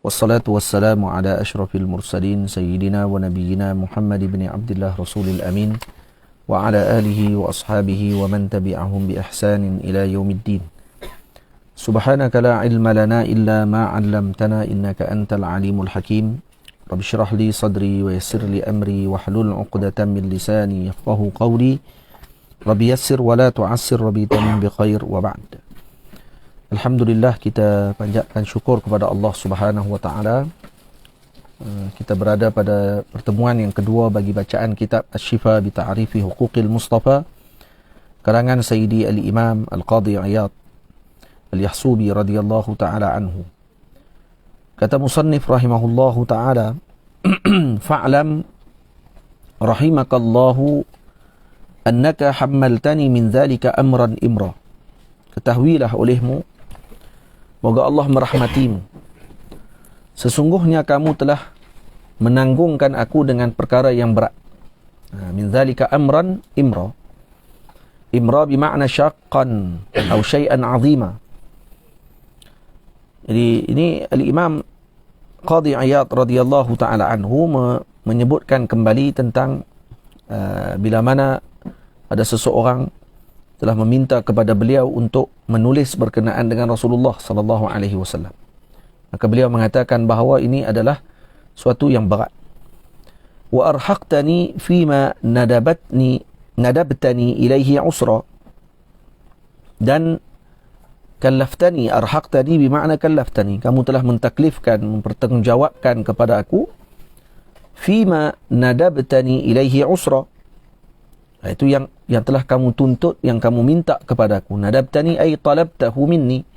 Wassalatu wassalamu ala ashrafil mursalin Sayyidina wa nabiyina Muhammad ibn Abdullah Rasulil Amin wa ala alihi wa ashabihi wa man tabi'ahum bi ihsanin ila yaumiddin. Subhanaka la ilma lana illa ma 'allamtana innaka antal alimul hakim. Rabbi shrah li sadri wa yassir li amri wa hlul 'uqdatam min lisani yafqahu qawli. Rabbi yassir wa la tu'assir Rabbi tamim bi khair wa ba'd. Alhamdulillah, kita panjatkan syukur kepada Allah Subhanahu wa taala. Kita berada pada pertemuan yang kedua bagi bacaan kitab Asy-Syifa bi Ta'rifi Huquqil Mustafa karangan Sayyidi Al-Imam Al-Qadhi Iyad Al-Yahsubi radhiyallahu taala anhu. Kata musannif rahimahullahu taala, fa'lam rahimakallahu annaka hammaltani min dhalika amran imra. Ketahuilah olehmu, moga Allah merahmatimu, sesungguhnya kamu telah menanggungkan aku dengan perkara yang berat. Min dhalika amran imra. Imra bermakna syaqqan atau syai'an 'azima. Jadi ini Al-Imam Qadhi Iyad radhiyallahu taala anhu menyebutkan kembali tentang bila mana ada seseorang telah meminta kepada beliau untuk menulis berkenaan dengan Rasulullah sallallahu alaihi wasallam. Maka beliau mengatakan bahawa ini adalah suatu yang berat. Wa arhaqtani fima nadabtani ilaihi usra. Dan kallaftani, arhaqtani bermakna kallaftani. Kamu telah mentaklifkan, mempertanggungjawabkan kepada aku fima nadabtani ilaihi usra. Itu yang telah kamu tuntut, yang kamu minta kepadaku. Nadabtani ay talabtahu minni.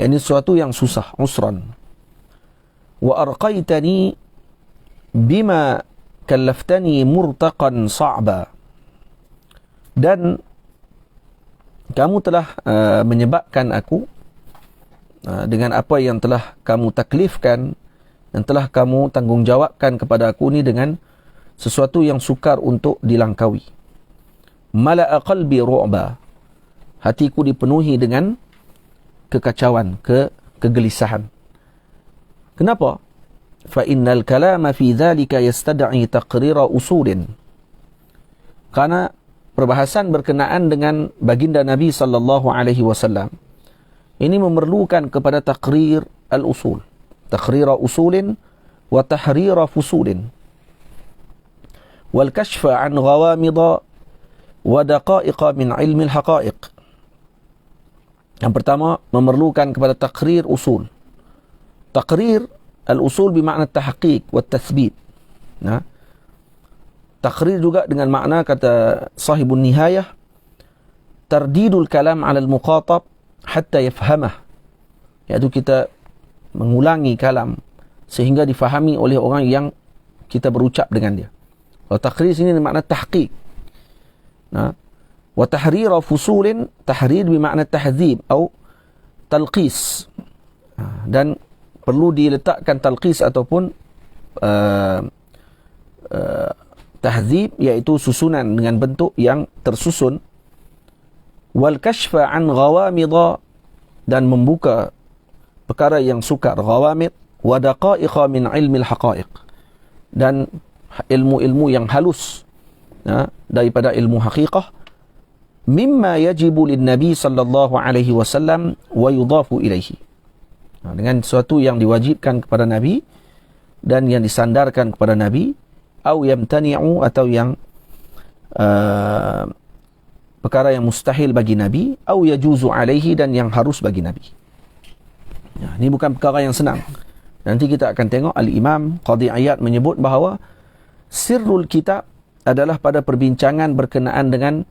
Ini sesuatu yang susah, usran. Wa arqaitani bima kallaftani murtaqan sa'ba. Dan kamu telah menyebabkan aku dengan apa yang telah kamu taklifkan, yang telah kamu tanggungjawabkan kepada aku ni dengan sesuatu yang sukar untuk dilangkaui. Mala'a qalbi ru'ba. Hatiku dipenuhi dengan kekacauan, kegelisahan. Kenapa? Fa innal kalama fi dhalika yastad'i taqrira usulin. Karena perbahasan berkenaan dengan baginda Nabi sallallahu alaihi wasallam ini memerlukan kepada taqrir al-usul. Taqrira usulin wa tahrira fusulin. والكشف عن غوامض ودقائق من علم الحقائق. Yang pertama, memerlukan kepada takrir usul. Takrir al-usul bermakna tahqiq wa tathbit. Takrir juga dengan makna, kata sahibun nihayah, tardidul kalam ala al-muqatab hatta yafhamah. Iaitu kita mengulangi kalam sehingga difahami oleh orang yang kita berucap dengan dia. Kalau takrir sini bermakna tahqiq. Wa tahrira fusulin, tahrir bermakna tahdzib atau talqis. Dan perlu diletakkan talqis ataupun tahdzib, iaitu susunan dengan bentuk yang tersusun. Wal kashfa an ghawamid, dan membuka perkara yang sukar, ghawamid, wa daqa'iqa min ilmi al-haqa'iq, dan ilmu-ilmu yang halus daripada ilmu haqiqah, mimma yajibu lin nabi sallallahu alaihi wasallam wa yudafu ilaihi, dengan sesuatu yang diwajibkan kepada nabi dan yang disandarkan kepada nabi, au yamtani'u, atau yang perkara yang mustahil bagi nabi, au yajuzu alaihi, dan yang harus bagi nabi. Ini bukan perkara yang senang. Nanti kita akan tengok Al-Imam Qadhi Iyad menyebut bahawa sirrul kitab adalah pada perbincangan berkenaan dengan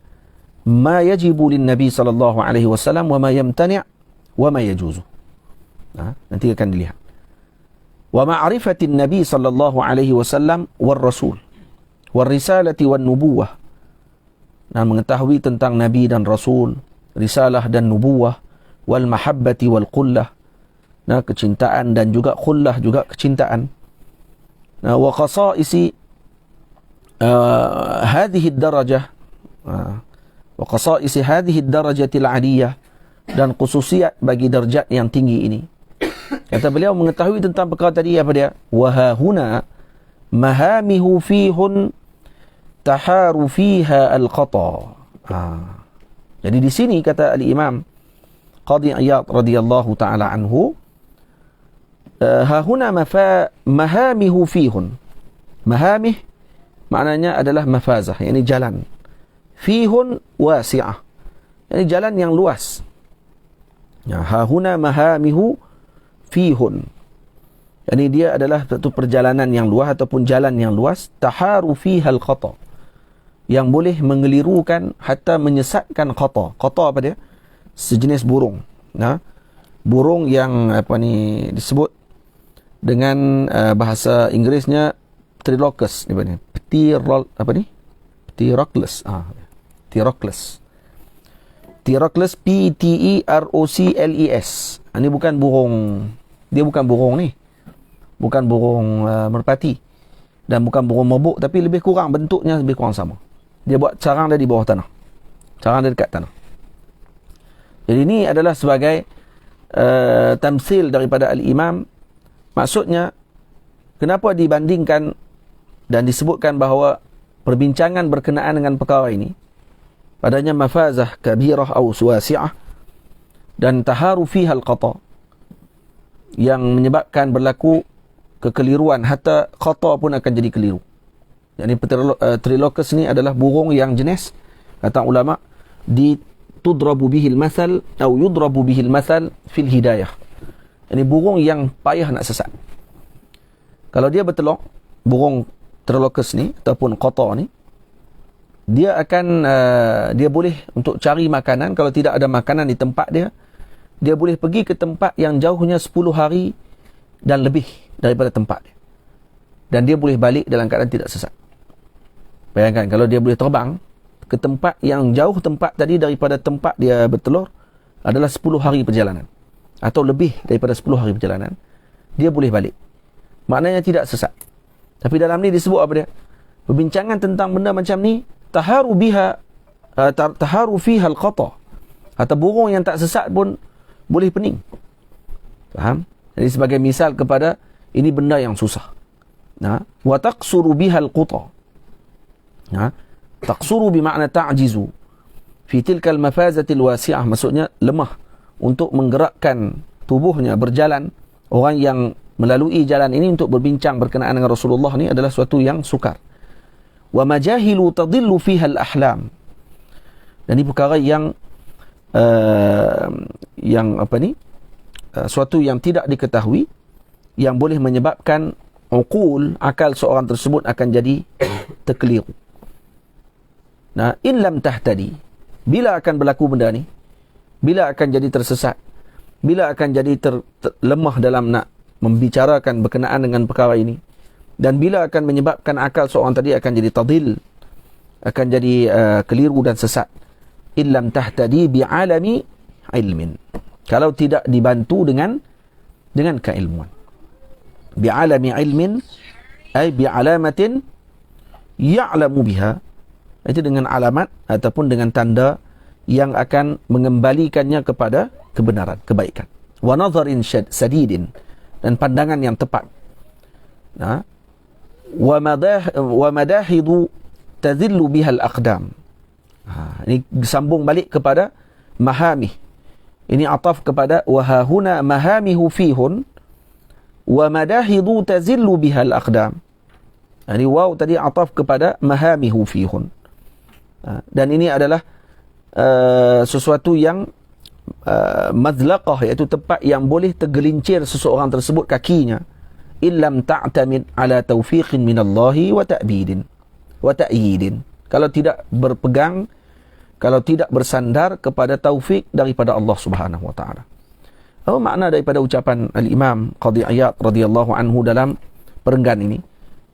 ma yajibu lin nabi sallallahu alaihi wasallam wa ma yamtani' wa ma yajuzu. Nanti akan dilihat. Wa ma'rifatin nabi sallallahu alaihi wasallam war rasul war risalati wan nubuwah. Mengetahui tentang nabi dan rasul, risalah dan nubuwah, wal mahabbati wal qullah. Kecintaan dan juga khullah, juga kecintaan. Wa qasa'isi هذه الدرجة وخصائص هذه الدرجة العالية, dan khususiat bagi darjat yang tinggi ini. Kata beliau mengetahui tentang perkara tadi apa dia? Wa hahuna mahamihu fihun taharu fiha al-qata. Jadi di sini kata al-Imam Qadhi Iyad radhiyallahu taala anhu, hahuna mahamihu fihun. Mahamih maknanya adalah mafazah, yakni jalan. Fihun wasi'ah, yakni jalan yang luas. Ya, hahuna mahamihu fihun, yakni dia adalah satu perjalanan yang luas ataupun jalan yang luas. Taharu fihal khata, yang boleh mengelirukan hatta menyesatkan khata. Khata apa dia? Sejenis burung. Nah, burung yang disebut dengan bahasa Inggerisnya Pterococcus Pterococcus. Pterococcus, Pterocles. Ini bukan burung, dia bukan burung ni. Bukan burung merpati dan bukan burung merbuk, tapi lebih kurang bentuknya lebih kurang sama. Dia buat sarang dia di bawah tanah. Sarang dia dekat tanah. Jadi ini adalah sebagai tamsil daripada al-Imam. Maksudnya, kenapa dibandingkan dan disebutkan bahawa perbincangan berkenaan dengan perkara ini padanya mafazah kabirah atau wasi'ah dan taharu fiha al-qata, yang menyebabkan berlaku kekeliruan, hatta qata pun akan jadi keliru. Jadi Pterococcus ni adalah burung yang jenis, kata ulama, tudrabu bihil masal atau yudrabu bihil masal fil hidayah. Ini burung yang payah nak sesat. Kalau dia bertelur, burung Pterococcus ni ataupun qata ni, dia akan dia boleh untuk cari makanan. Kalau tidak ada makanan di tempat dia, dia boleh pergi ke tempat yang jauhnya 10 hari dan lebih daripada tempat dia, dan dia boleh balik dalam keadaan tidak sesat. Bayangkan kalau dia boleh terbang ke tempat yang jauh tempat tadi daripada tempat dia bertelur adalah 10 hari perjalanan atau lebih daripada 10 hari perjalanan, dia boleh balik, maknanya tidak sesat. Tapi dalam ni disebut apa dia? Perbincangan tentang benda macam ni, taharu fiha al-qata, atau burung yang tak sesat pun boleh pening. Faham? Jadi sebagai misal kepada ini benda yang susah. Wa taqsuru biha al-quta. Taqsuru bermakna ta'jizu fi tilka al-mafazati al-wasi'ah, maksudnya lemah untuk menggerakkan tubuhnya berjalan. Orang yang melalui jalan ini untuk berbincang berkenaan dengan Rasulullah ni adalah suatu yang sukar. Wa majahilu tadillu fiha al-ahlam. Dan ini perkara yang suatu yang tidak diketahui, yang boleh menyebabkan akal seorang tersebut akan jadi terkeliru. In lam tahtadi, bila akan berlaku benda ni? Bila akan jadi tersesat? Bila akan jadi lemah dalam nak membicarakan berkenaan dengan perkara ini? Dan bila akan menyebabkan akal seorang tadi akan jadi tadil, akan jadi keliru dan sesat? Illam tahtadi bi'alami ilmin, kalau tidak dibantu dengan keilmuan. Bi'alami ilmin ay bi'alamatin ya'lamu biha, itu dengan alamat ataupun dengan tanda yang akan mengembalikannya kepada kebenaran, kebaikan. Wa nadharin sadidin, dan pandangan yang tepat. Wa madahidu tadhillu biha al-aqdam. Ini sambung balik kepada mahamih. Ini ataf kepada wa hahuna mahamihu fihun wa madahidu tazillu biha al-aqdam. Ini waw tadi ataf kepada mahamihu fihun. Dan ini adalah sesuatu yang mazlaqah, iaitu tempat yang boleh tergelincir seseorang tersebut kakinya, illam ta'tamid ala taufiqin minallahi wa ta'bidin wa ta'yidin, kalau tidak berpegang, kalau tidak bersandar kepada taufik daripada Allah Subhanahu wa taala. Apa makna daripada ucapan al-Imam Qadhi Iyad radhiyallahu anhu dalam perenggan ini?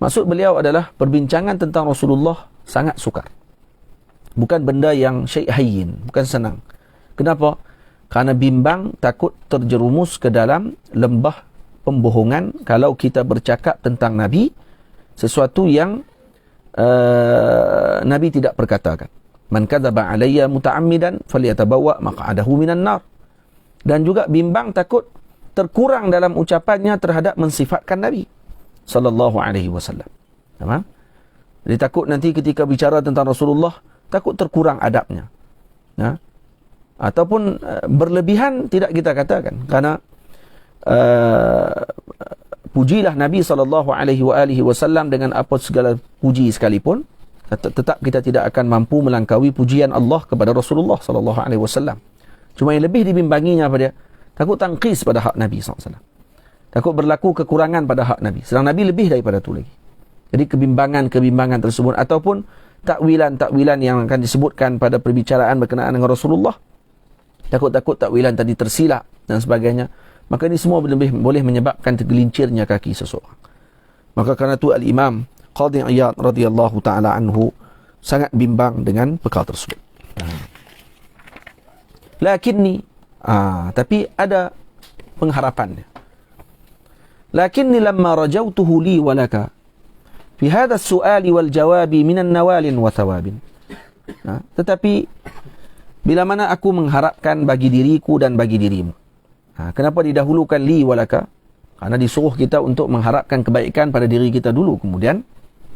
Maksud beliau adalah perbincangan tentang Rasulullah sangat sukar. Bukan benda yang syai' hayyin, bukan senang. Kenapa? Kerana bimbang, takut terjerumus ke dalam lembah pembohongan kalau kita bercakap tentang Nabi sesuatu yang Nabi tidak perkatakan. Man kadzaba alayya muta'ammidan falyatabawwa maq'adahu minan nar. Dan juga bimbang takut terkurang dalam ucapannya terhadap mensifatkan Nabi sallallahu alaihi wasallam. Faham? Jadi takut nanti ketika bicara tentang Rasulullah takut terkurang adabnya. Ataupun berlebihan tidak kita katakan, karena pujilah Nabi sallallahu alaihi wasallam dengan apa segala puji sekalipun, tetap kita tidak akan mampu melangkaui pujian Allah kepada Rasulullah sallallahu alaihi wasallam. Cuma yang lebih dibimbanginya pada takut tangkis pada hak Nabi SAW. Takut berlaku kekurangan pada hak Nabi. Sedang Nabi lebih daripada itu lagi. Jadi kebimbangan tersebut ataupun takwilan yang akan disebutkan pada perbicaraan berkenaan dengan Rasulullah. Takut-takut takwilan tadi tersilap dan sebagainya. Maka ini semua boleh menyebabkan tergelincirnya kaki seseorang. Maka kerana itu Al-Imam Qadhi Iyad radhiyallahu ta'ala anhu sangat bimbang dengan perkara tersebut. Tapi ada pengharapannya. Lakinni lamma rajautuhu li walaka fi hadha as-su'ali wal jawabi minan nawalin wa thawabin. Tetapi bila mana aku mengharapkan bagi diriku dan bagi dirimu. Kenapa didahulukan li walaka? Karena disuruh kita untuk mengharapkan kebaikan pada diri kita dulu, kemudian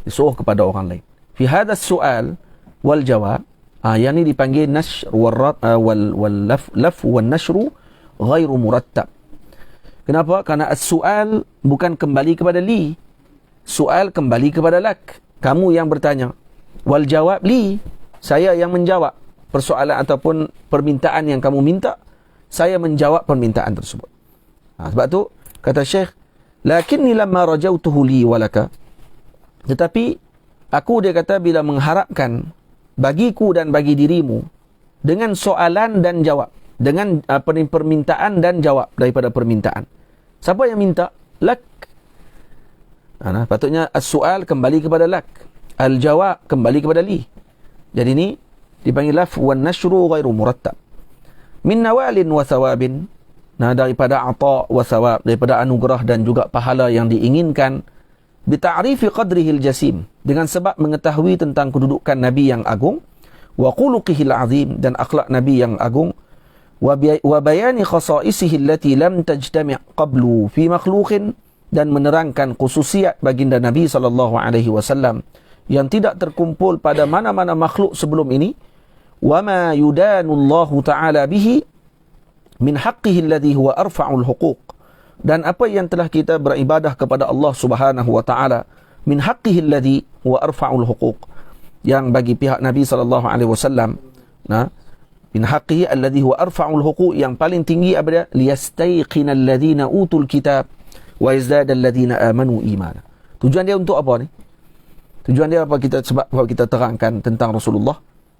disuruh kepada orang lain. Fi hadha as-su'al wal jawab, yang ini dipanggil nashr wal laf wal nashru ghairu murattab. Kenapa? Karena as-su'al bukan kembali kepada li. Soal kembali kepada lak. Kamu yang bertanya. Wal jawab li. Saya yang menjawab persoalan ataupun permintaan yang kamu minta. Saya menjawab permintaan tersebut. Sebab tu kata Syekh, lakinni lamma rajautuhu li walaka. Tetapi aku, dia kata, bila mengharapkan bagiku dan bagi dirimu dengan soalan dan jawab, dengan permintaan dan jawab daripada permintaan. Siapa yang minta? Lak. Patutnya as-su'al kembali kepada lak, al-jawab kembali kepada li. Jadi ini dipanggil laf wan nashru ghairu murattab. Min nawalin wa thawabin, daripada ata wa thawab, daripada anugerah dan juga pahala yang diinginkan. Bi ta'rifi qadrihi al-jasim, dengan sebab mengetahui tentang kedudukan Nabi yang agung, wa khuluqihi al-azim, dan akhlak Nabi yang agung, wa bayani khasaisihi allati lam tajtami' qablu fi makhluqin, dan menerangkan khususiat baginda Nabi SAW yang tidak terkumpul pada mana-mana makhluk sebelum ini. Wa ma yudanu Allah Ta'ala bihi min haqqihi alladhi huwa arfa'ul huquq, dan apa yang telah kita beribadah kepada Allah Subhanahu wa Ta'ala min haqqihi alladhi huwa arfa'ul huquq, yang bagi pihak Nabi SAW min haqqihi alladhi huwa arfa'ul huquq, yang paling tinggi apa dia? Liyastayqina alladhina utul kitab wa yazdada alladhina amanu imana. Tujuan dia untuk apa ni? Tujuan dia apa? Sebab kita terangkan tentang Rasulullah.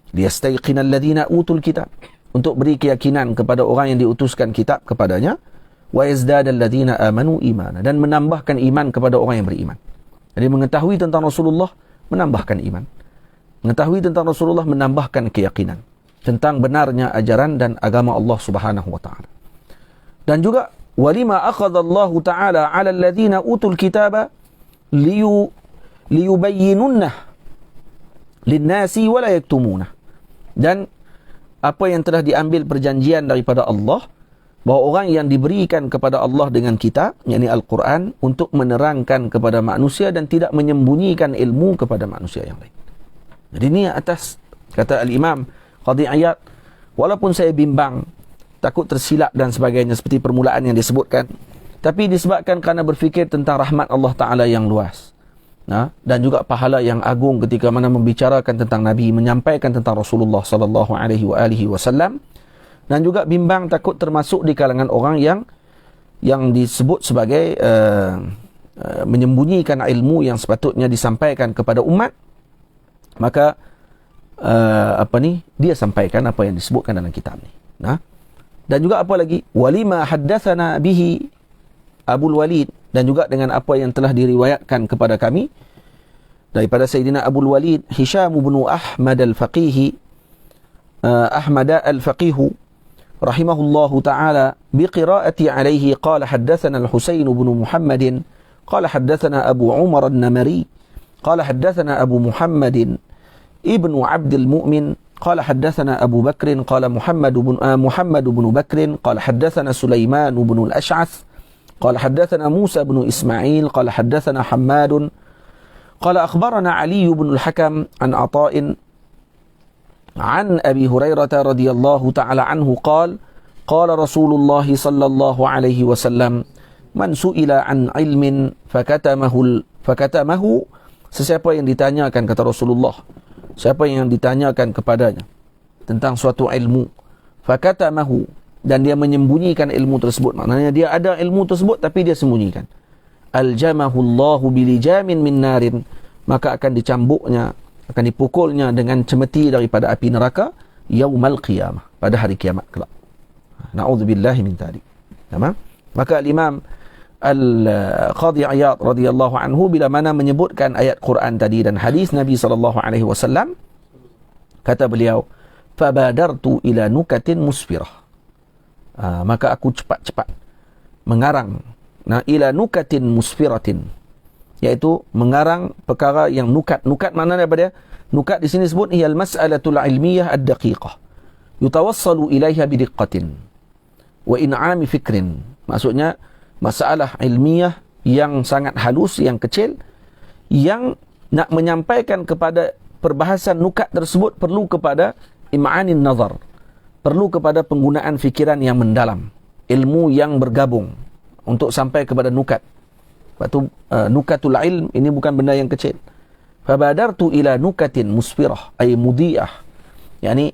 Liyastayqina alladhina utul kitab, untuk beri keyakinan kepada orang yang diutuskan kitab kepadanya, wa yazdada alladhina amanu imana, dan menambahkan iman kepada orang yang beriman. Jadi mengetahui tentang Rasulullah menambahkan iman. Mengetahui tentang Rasulullah menambahkan keyakinan tentang benarnya ajaran dan agama Allah Subhanahu wa Ta'ala. Dan juga walima akhadha Allah Ta'ala 'ala alladhina utul kitaba liyubayyinunnah lin-nasi wa la yaktumunah. Dan apa yang telah diambil perjanjian daripada Allah, bahawa orang yang diberikan kepada Allah dengan kitab, yakni Al-Quran, untuk menerangkan kepada manusia dan tidak menyembunyikan ilmu kepada manusia yang lain. Jadi ini atas kata Al-Imam Qadhi Iyad, walaupun saya bimbang, takut tersilap dan sebagainya seperti permulaan yang disebutkan, tapi disebabkan kerana berfikir tentang rahmat Allah Ta'ala yang luas, dan juga pahala yang agung ketika mana membicarakan tentang Nabi, menyampaikan tentang Rasulullah sallallahu alaihi wasallam, dan juga bimbang takut termasuk di kalangan orang yang disebut sebagai menyembunyikan ilmu yang sepatutnya disampaikan kepada umat. Maka dia sampaikan apa yang disebutkan dalam kitab ni. Dan juga apa lagi? Walima haddatsana bihi Abul Walid, dan juga dengan apa yang telah diriwayatkan kepada kami daripada Sayyidina Abul Walid Hisham bin Ahmad al-Faqih rahimahullahu ta'ala biqira'ati alayhi qala haddathana al-Husayn bin Muhammadin qala haddathana Abu Umar an-Namari qala haddathana Abu Muhammadin ibn Abdul Mu'min qala haddathana Abu Bakr qala Muhammad bin Bakr qala haddathana Sulaiman bin al-Ash'ath قال حدثنا موسى بن إسماعيل قال حدثنا حماد قال أخبرنا علي بن الحكم عن عطاء عن أبي هريرة رضي الله تعالى عنه قال قال رسول الله صلى الله عليه وسلم من سئل عن علم فكتمه sesiapa yang ditanyakan, kata Rasulullah, siapa yang ditanyakan kepadanya tentang suatu ilmu, fakatamahu, dan dia menyembunyikan ilmu tersebut, maknanya dia ada ilmu tersebut tapi dia sembunyikan, aljamahullahu bilijamin min narin, maka akan dicambuknya, akan dipukulnya dengan cemeti daripada api neraka yaumal qiyamah, pada hari kiamat kelak. Na'udzubillahi min dzalik. Maka Imam Al-Qadhi Iyad radhiyallahu anhu bila mana menyebutkan ayat Quran tadi dan hadis Nabi sallallahu alaihi wasallam, kata beliau, fabadartu ila nukatin musfirah, maka aku cepat-cepat mengarang ila nukatin musfiratin, iaitu mengarang perkara yang nukat. Nukat maknanya apa dia? Nukat di sini sebut hiya al-mas'alatul ilmiyah ad-daqiqah yutawassalu ilaiha bidiqqatin wa in'ami fikrin. Maksudnya masalah ilmiah yang sangat halus, yang kecil, yang nak menyampaikan kepada perbahasan nukat tersebut perlu kepada im'anin nazar, perlu kepada penggunaan fikiran yang mendalam, ilmu yang bergabung untuk sampai kepada nukat. Sebab tu nukatul ilm ini bukan benda yang kecil. Fabadartu ila nukatin musfirah ay mudiyah, yakni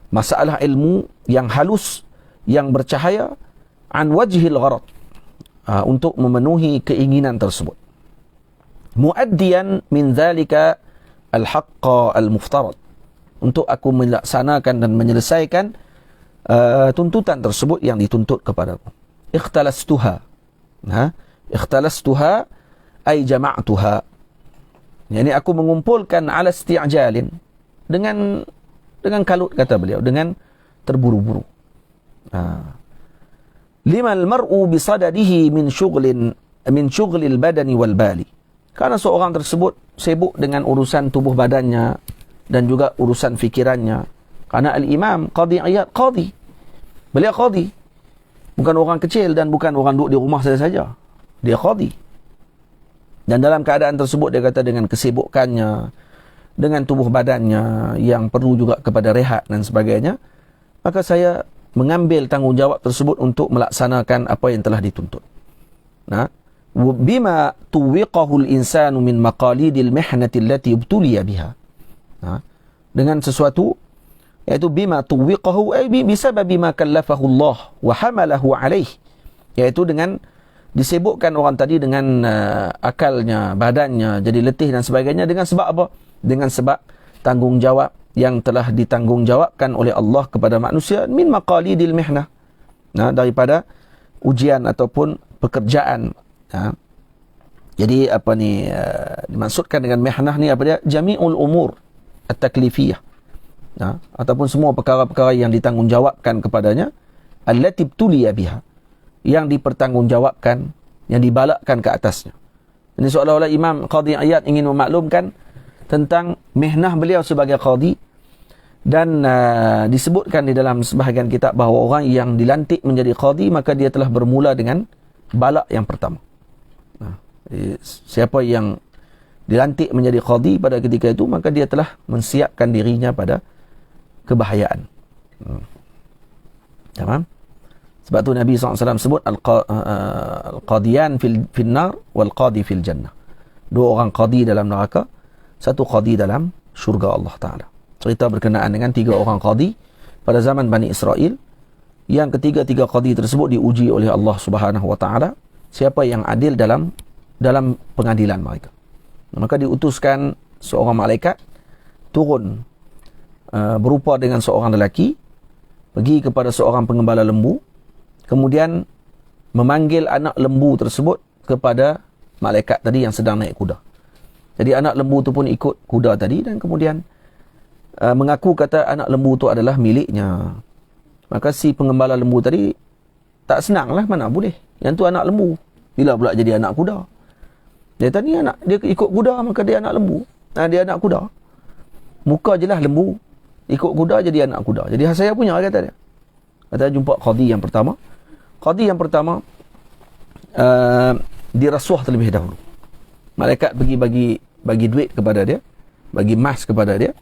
masalah ilmu yang halus, yang bercahaya, an wajhil gharad, untuk memenuhi keinginan tersebut, muaddiyan min zalika al-haqqa al-muftarad, untuk aku melaksanakan dan menyelesaikan tuntutan tersebut yang dituntut kepadaku. Ikhtalastuha, ikhtalastuha ay jama'tuha, yakni aku mengumpulkan ala isti'jalin, dengan kalut, kata beliau, dengan terburu-buru. Lima al-mar'u bisadadihi min syughlil badani wal bali, karena seorang tersebut sibuk dengan urusan tubuh badannya dan juga urusan fikirannya. Karena al-Imam Qadhi Iyad qadhi, beliau qadhi, bukan orang kecil dan bukan orang duduk di rumah saja, dia qadhi. Dan dalam keadaan tersebut dia kata dengan kesibukannya, dengan tubuh badannya yang perlu juga kepada rehat dan sebagainya, maka saya mengambil tanggungjawab tersebut untuk melaksanakan apa yang telah dituntut. Bima tuwiqahu al-insanu min maqalidil mihnati allati ibtuliya biha, dengan sesuatu, iaitu bima tuwiqahu ay bisababi ma kallafahu Allah wa hamalahu alaih, iaitu dengan disibukkan orang tadi dengan akalnya, badannya jadi letih dan sebagainya, dengan sebab apa? Dengan sebab tanggungjawab yang telah ditanggungjawabkan oleh Allah kepada manusia, min maqalidil mihnah, daripada ujian ataupun pekerjaan. Jadi apa ni dimaksudkan dengan mihnah ni, apa dia? Jami'ul umur at-taklifiyah, ataupun semua perkara-perkara yang ditanggungjawabkan kepadanya, allati ibtuliya biha, yang dipertanggungjawabkan, yang dibalakkan ke atasnya. Ini seolah-olah Imam Qadhi Iyad ingin memaklumkan tentang mihnah beliau sebagai qadhi. Dan disebutkan di dalam sebahagian kitab bahawa orang yang dilantik menjadi qadhi, maka dia telah bermula dengan balak yang pertama. Siapa yang dilantik menjadi qadhi pada ketika itu, maka dia telah mensiapkan dirinya pada kebahayaan. Faham? Sebab tu Nabi SAW sebut al-qadiyan fil nar wal qadi fil jannah. Dua orang qadi dalam neraka, satu qadi dalam syurga Allah Ta'ala. Cerita berkenaan dengan tiga orang qadi pada zaman Bani Israel, yang ketiga-tiga qadi tersebut diuji oleh Allah Subhanahu Wa Ta'ala, siapa yang adil dalam pengadilan mereka. Maka diutuskan seorang malaikat turun berupa dengan seorang lelaki, pergi kepada seorang pengembala lembu, kemudian memanggil anak lembu tersebut kepada malaikat tadi yang sedang naik kuda. Jadi anak lembu tu pun ikut kuda tadi, dan kemudian mengaku kata anak lembu tu adalah miliknya. Maka si pengembala lembu tadi tak senang lah, mana boleh, yang tu anak lembu, bila pula jadi anak kuda. Dia tadi dia ikut kuda, maka dia anak lembu. Dia anak kuda, muka je lah lembu, ikut kuda jadi anak kuda. Jadi saya punya, kata dia. Kata jumpa qadhi yang pertama. Qadhi yang pertama dirasuah terlebih dahulu. Malaikat pergi bagi duit kepada dia, bagi emas kepada dia,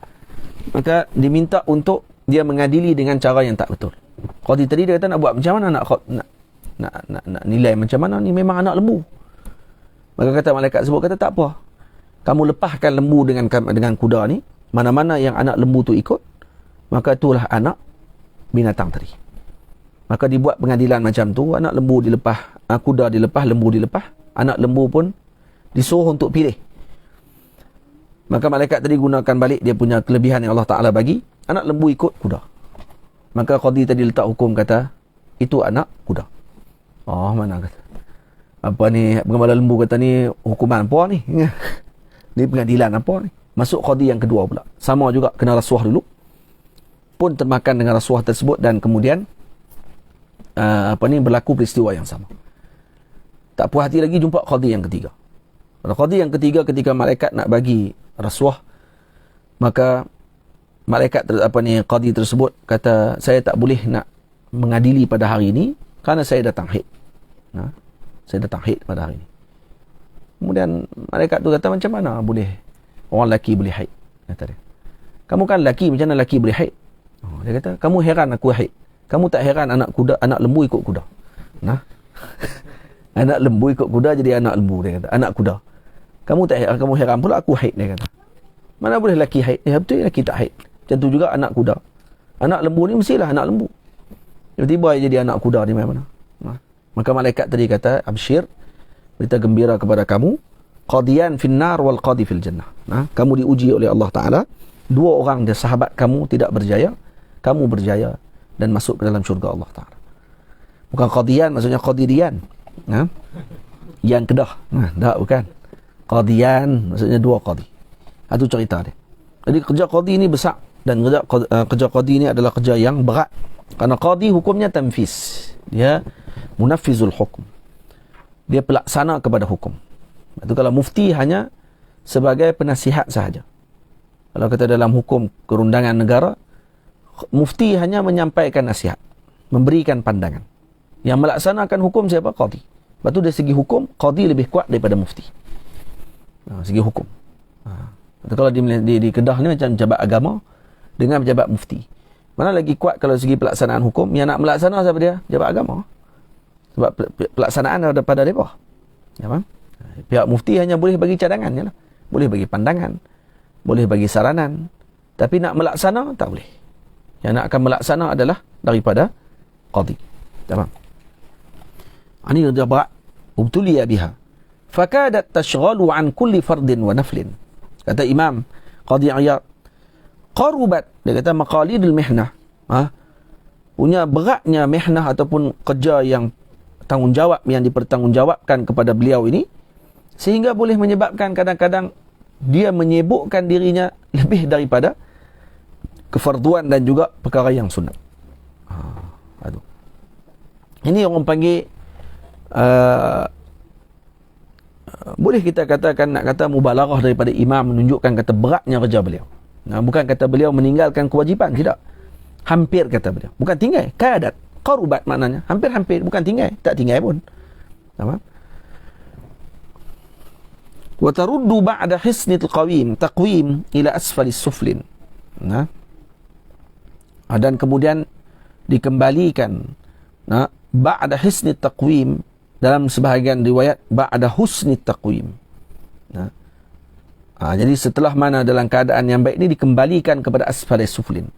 maka diminta untuk dia mengadili dengan cara yang tak betul. Qadi tadi dia kata nak buat macam mana, nak nilai macam mana, ni memang anak lembu. Maka kata malaikat sebut, kata tak apa, kamu lepaskan lembu dengan kuda ni, mana-mana yang anak lembu tu ikut, maka itulah anak binatang tadi. Maka dibuat pengadilan macam tu, anak lembu dilepas, kuda dilepas, lembu dilepas, anak lembu pun disuruh untuk pilih. Maka malaikat tadi gunakan balik dia punya kelebihan yang Allah Ta'ala bagi, anak lembu ikut kuda. Maka qadi tadi letak hukum, kata itu anak kuda. Oh, mana kata, apa ni, pengembala lembu kata ni hukuman apa ni? Ni pengadilan apa ni? Masuk qadi yang kedua pula, sama juga kena rasuah dulu, pun termakan dengan rasuah tersebut, dan kemudian berlaku peristiwa yang sama. Tak puas hati lagi, jumpa qadi yang ketiga. Qadi yang ketiga, ketika malaikat nak bagi rasuah, maka malaikat qadi tersebut kata, saya tak boleh nak mengadili pada hari ini kerana saya datang haid. Saya datang haid pada hari ini. Kemudian malaikat tu kata, macam mana boleh orang lelaki boleh haid? Kata dia, kamu kan lelaki, macam mana lelaki boleh haid? Dia kata, kamu heran aku haid, kamu tak heran anak lembu ikut kuda. Anak lembu ikut kuda jadi anak lembu, dia kata, anak kuda. Kamu heran pula aku haid, dia kata. Mana boleh lelaki haid? Betul lelaki tak haid. Macam tu juga anak kuda. Anak lembu ni mestilah anak lembu. Tiba-tiba dia jadi anak kuda di mana-mana. Maka malaikat tadi kata, absyir, berita gembira kepada kamu, qadiyan finnar wal qadi fil jannah. Kamu diuji oleh Allah Ta'ala, dua orang dia sahabat kamu tidak berjaya, kamu berjaya dan masuk ke dalam syurga Allah Ta'ala. Bukan qadiyan, maksudnya qadirian. Yang kedah. Tak, bukan. Qadiyan, maksudnya dua qadi. Itu cerita dia. Jadi kerja qadi ni besar, dan kerja qadi ni adalah kerja yang berat. Kerana qadi hukumnya tanfiz. Dia munafizul hukum. Dia pelaksana kepada hukum. Itu kalau mufti hanya sebagai penasihat sahaja. Kalau kata dalam hukum kerundangan negara, mufti hanya menyampaikan nasihat, memberikan pandangan. Yang melaksanakan hukum siapa? Qadi. Lepas tu dari segi hukum, qadi lebih kuat daripada mufti. Segi hukum. Kalau di Kedah ni macam pejabat agama dengan pejabat mufti. Mana lagi kuat kalau segi pelaksanaan hukum? Yang nak melaksana siapa dia? Pejabat agama. Sebab pelaksanaan ada pada mereka. Ya, faham? Pihak mufti hanya boleh bagi cadangan, yalah. Boleh bagi pandangan, boleh bagi saranan, tapi nak melaksana tak boleh. Yang nak akan melaksana adalah daripada qadi. Ya, faham? Ini dia berat. Ubtuliya biha fakadat tashghalu an kulli fardin wa naflin. Kata Imam Qadi Iyad, qarubat, dia kata maqalidul mihnah, punya beratnya mihnah ataupun kerja yang tanggungjawab yang dipertanggungjawabkan kepada beliau ini, sehingga boleh menyebabkan kadang-kadang dia menyibukkan dirinya lebih daripada kefarduan dan juga perkara yang sunat. Aduh. Ini orang panggil boleh kita katakan, nak kata mubalaghah daripada imam, menunjukkan kata beratnya kerja beliau. Bukan kata beliau meninggalkan kewajipan, tidak. Hampir kata beliau, bukan tinggal. Kadat, qarubat maknanya hampir-hampir, bukan tinggal, tak tinggal pun. Tamam. Wa taruddu ba'da hisnil taqwim ila asfalis suflin. Dan kemudian dikembalikan ba'da hisnit taqwim, dalam sebahagian riwayat ba'da husnit taqwim. Jadi setelah mana dalam keadaan yang baik ini dikembalikan kepada asfalis suflin.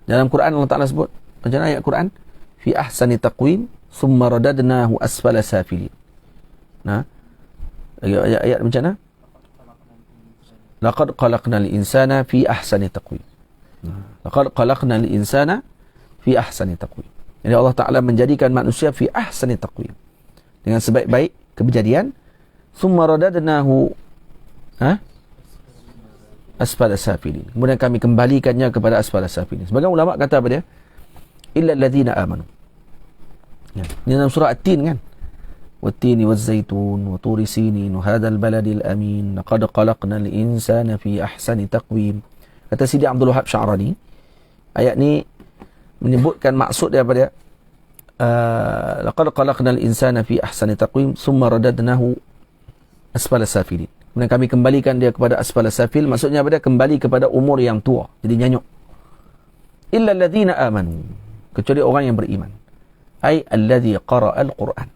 Dalam Quran Allah Ta'ala sebut macam ayat Quran, fi ahsani taqwim summa radadnahu asfala safilin. Ayat macam mana? Laqad khalaqnal insana fi ahsani taqwim. Laqad khalaqnal insana fi ahsani taqwim. Jadi Allah Ta'ala menjadikan manusia fi ahsani taqwim, dengan sebaik-baik kejadian. Summa radadnahu asfala safilin. Kemudian kami kembalikannya kepada asfala safilin. Sebagian ulama kata apa dia? Illa alladhina amanu. Ini dalam surah At-Tin kan? Wat-tini waz-zaitun wa turi sinin wa hadzal baladil amin laqad khalaqnal insana fi ahsani taqwim. Kata Sidi Abdul Wahab Sya'rani, ayat ni menyebutkan maksud dia apa dia? laqad khalaqnal insana fi ahsani taqwim thumma radadnahu asfala safilin. Kemudian kami kembalikan dia kepada asfala safil, maksudnya apa dia? Kembali kepada umur yang tua, jadi nyanyuk. Illa alladhina amanu, kecuali orang yang beriman. Ai alladhi qara'a al-Quran,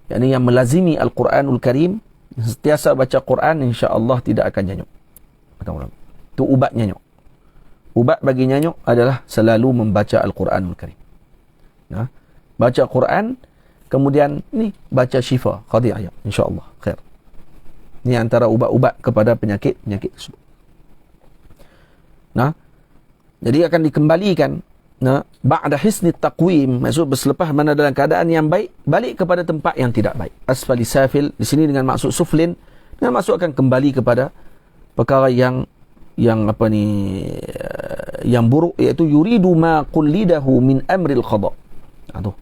yakni yang melazimi Al-Quranul Karim, sentiasa baca Quran, insya-Allah tidak akan nyanyuk. Itu ubat nyanyuk. Ubat bagi nyanyuk adalah selalu membaca Al-Quranul Karim. Nah, baca Quran, kemudian ni baca syifa qadiyah, insya-Allah khair. Ini antara ubat-ubat kepada penyakit-penyakit tersebut. Nah, jadi akan dikembalikan, nah, ba'da hisni taqwim, maksud selepas mana dalam keadaan yang baik, balik kepada tempat yang tidak baik. Asfali safil di sini dengan maksud suflin, dengan maksud akan kembali kepada perkara yang apa ni, yang buruk, iaitu yuridu ma qullidahu min amril qada. Itu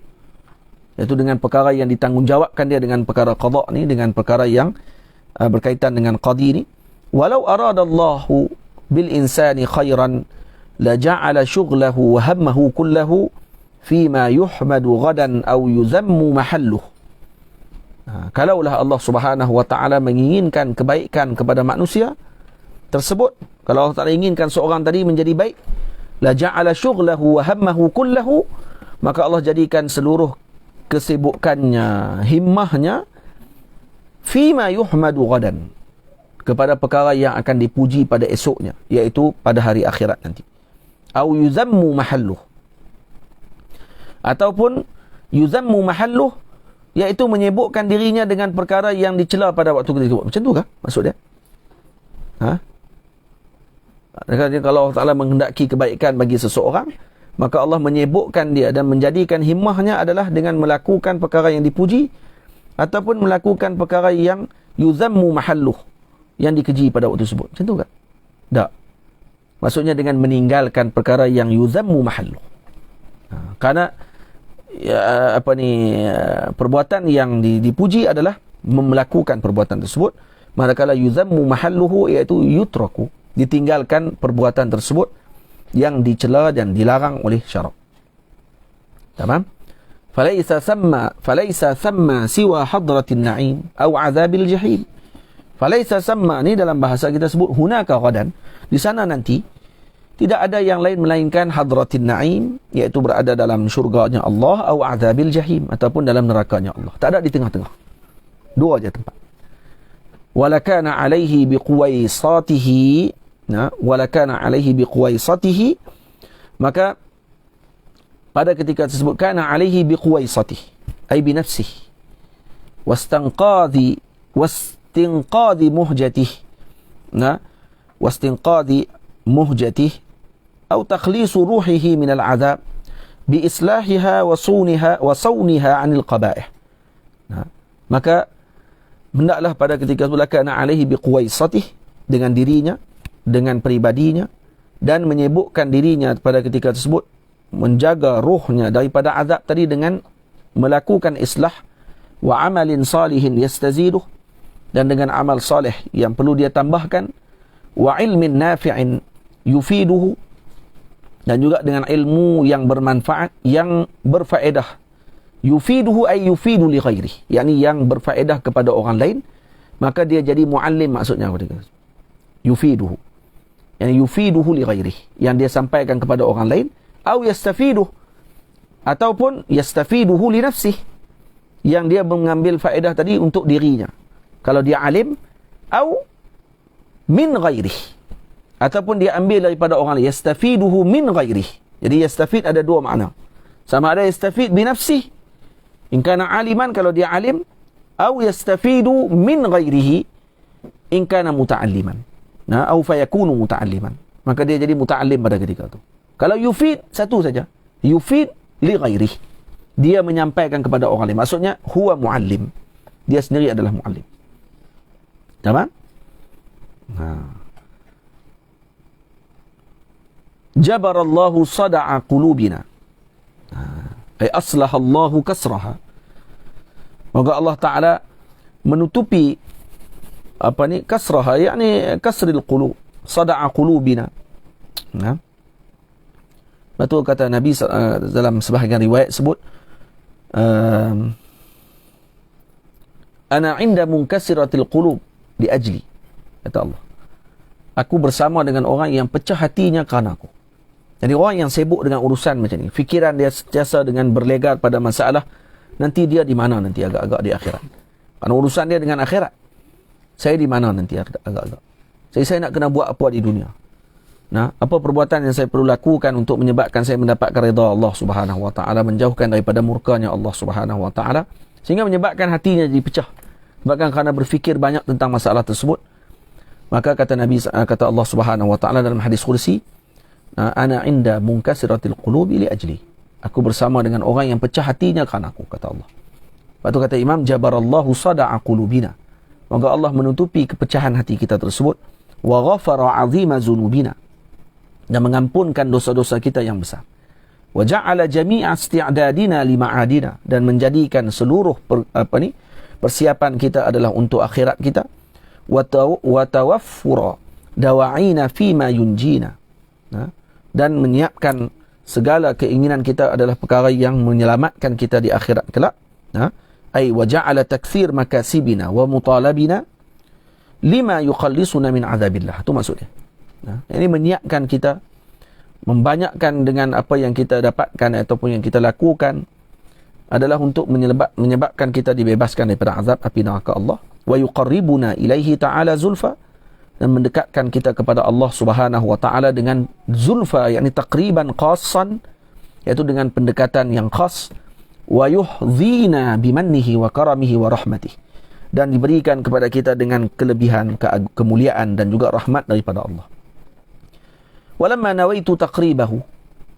iaitu dengan perkara yang ditanggungjawabkan dia dengan perkara qada ni, dengan perkara yang berkaitan dengan qadi ni. Walau aradallahu bil insani khairan la ja'ala syughlahu wa hammahu kullahu fima yuhmadu ghadan aw yuzammu mahalluh. Kalaulah Allah Subhanahu wa taala menginginkan kebaikan kepada manusia tersebut, kalau Allah Taala inginkan seorang tadi menjadi baik, la ja'ala syughlahu wa hammahu kullahu, maka Allah jadikan seluruh kesibukannya, himmahnya, fima yuhmadu ghadan, kepada perkara yang akan dipuji pada esoknya, iaitu pada hari akhirat nanti. Au yuzammu mahalluh, ataupun yuzammu mahalluh, iaitu menyibukkan dirinya dengan perkara yang dicela pada waktu ketika. Macam tu kah maksud dia? Kalau Allah Ta'ala menghendaki kebaikan bagi seseorang, maka Allah menyibukkan dia dan menjadikan himmahnya adalah dengan melakukan perkara yang dipuji, ataupun melakukan perkara yang yuzammu mahalluh, yang dikeji pada waktu tersebut. Macam tu kan? Tak. Maksudnya dengan meninggalkan perkara yang yuzammu mahalluh. Kerana perbuatan yang dipuji adalah melakukan perbuatan tersebut, manakala yuzammu mahalluhu, iaitu yutraku, ditinggalkan perbuatan tersebut yang dicela dan dilarang oleh syarak. Tamam? Falaisa thamma siwa hadratin na'im atau azabil jahim. Falaisa thamma ni dalam bahasa kita sebut hunaka ghadan, di sana nanti tidak ada yang lain melainkan hadratin na'im, iaitu berada dalam syurganya Allah, atau azabil jahim, ataupun dalam nerakanya Allah. Tak ada di tengah-tengah. Dua aja tempat. Walakana alaihi biquwaisatihi, walakana alaihi biquwaisatihi, maka pada ketika tersebut kana alaihi biquwaisatihi ay binafsihi wastinqadhi muhjatihi, wastinqadhi muhjatihi atau takhlisu ruhihi min al-'adab bi islahiha wa sawniha 'anil qaba'ih. Maka hendaklah pada ketika itu lakana alaihi biquwaisatihi, dengan dirinya, dengan pribadinya, dan menyibukkan dirinya pada ketika tersebut menjaga ruhnya daripada azab tadi dengan melakukan islah, wa amalin salihin yastaziduh, dan dengan amal salih yang perlu dia tambahkan, wa ilmin nafi'in yufiduhu, dan juga dengan ilmu yang bermanfaat, yang berfaedah. Yufiduhu ay yufidu li ghairi, yakni yang berfaedah kepada orang lain, maka dia jadi muallim, maksudnya yufiduhu, yani yufiduhu li ghairi, yang dia sampaikan kepada orang lain, au yastafiduh, ataupun yastafiduhu li nafsih, yang dia mengambil faedah tadi untuk dirinya kalau dia alim, au min ghairi, ataupun dia ambil daripada orang lain, yastafiduhu min ghairi. Jadi yastafid ada dua makna, sama ada yastafid bi nafsih in kana aliman, kalau dia alim, au yastafidu min ghairihi in kana muta'alliman, au fayakunu muta'alliman, maka dia jadi muta'allim pada ketika itu. Kalau yufid, satu saja, yufid li ghairihi, dia menyampaikan kepada orang lain, maksudnya huwa muallim, dia sendiri adalah muallim. Tamam? Jabarallahu sada'a qulubina, ay aslahallahu kasraha, maka Allah Ta'ala menutupi kasraha, yakni kasril qulub, sada'a qulubina. Betul kata Nabi dalam sebahagian riwayat sebut, Ana inda munkasiratil qulub li ajli, kata Allah. Aku bersama dengan orang yang pecah hatinya kerana aku. Jadi orang yang sibuk dengan urusan macam ni, fikiran dia sentiasa dengan berlegar pada masalah, nanti dia di mana nanti agak-agak di akhirat. Kerana urusan dia dengan akhirat. Saya di mana nanti agak-agak. Saya nak kena buat apa di dunia. Nah, apa perbuatan yang saya perlu lakukan untuk menyebabkan saya mendapatkan redha Allah Subhanahu Wa Taala, menjauhkan daripada murkanya Allah Subhanahu Wa Taala, sehingga menyebabkan hatinya jadi pecah. Bahkan kerana berfikir banyak tentang masalah tersebut. Maka kata Allah Subhanahu Wa Taala dalam hadis qudsi, ana inda munkasiratil qulubi li ajli. Aku bersama dengan orang yang pecah hatinya kerana aku, kata Allah. Lepas tu kata Imam, jabarallahu sada'a qulubina. Maka Allah menutupi kepecahan hati kita tersebut. Wa ghafara 'azima dzunubina. Dan mengampunkan dosa-dosa kita yang besar. Wa ja'ala jami'a isti'dadina li ma'adina. Dan menjadikan seluruh persiapan kita adalah untuk akhirat kita. Wa tawaffura dawa'ina fima yunjina. Dan menyiapkan segala keinginan kita adalah perkara yang menyelamatkan kita di akhirat kelak. Ay wa ja'ala takthir makasibina wa mutalabina lima yuqallisuna min azabillah. Itu maksudnya. Ini menyiapkan kita, membanyakkan dengan apa yang kita dapatkan ataupun yang kita lakukan adalah untuk menyebabkan kita dibebaskan daripada azab api neraka Allah. Wa yuqarribuna ilaihi ta'ala zulfa, dan mendekatkan kita kepada Allah Subhanahu Wa Taala dengan zulfa, yakni taqriban khassan, iaitu dengan pendekatan yang khas. Wa yuhdhina bimannihi wa karamihi wa rahmatihi, dan diberikan kepada kita dengan kelebihan, kemuliaan dan juga rahmat daripada Allah. Walamma nawaitu taqribahu,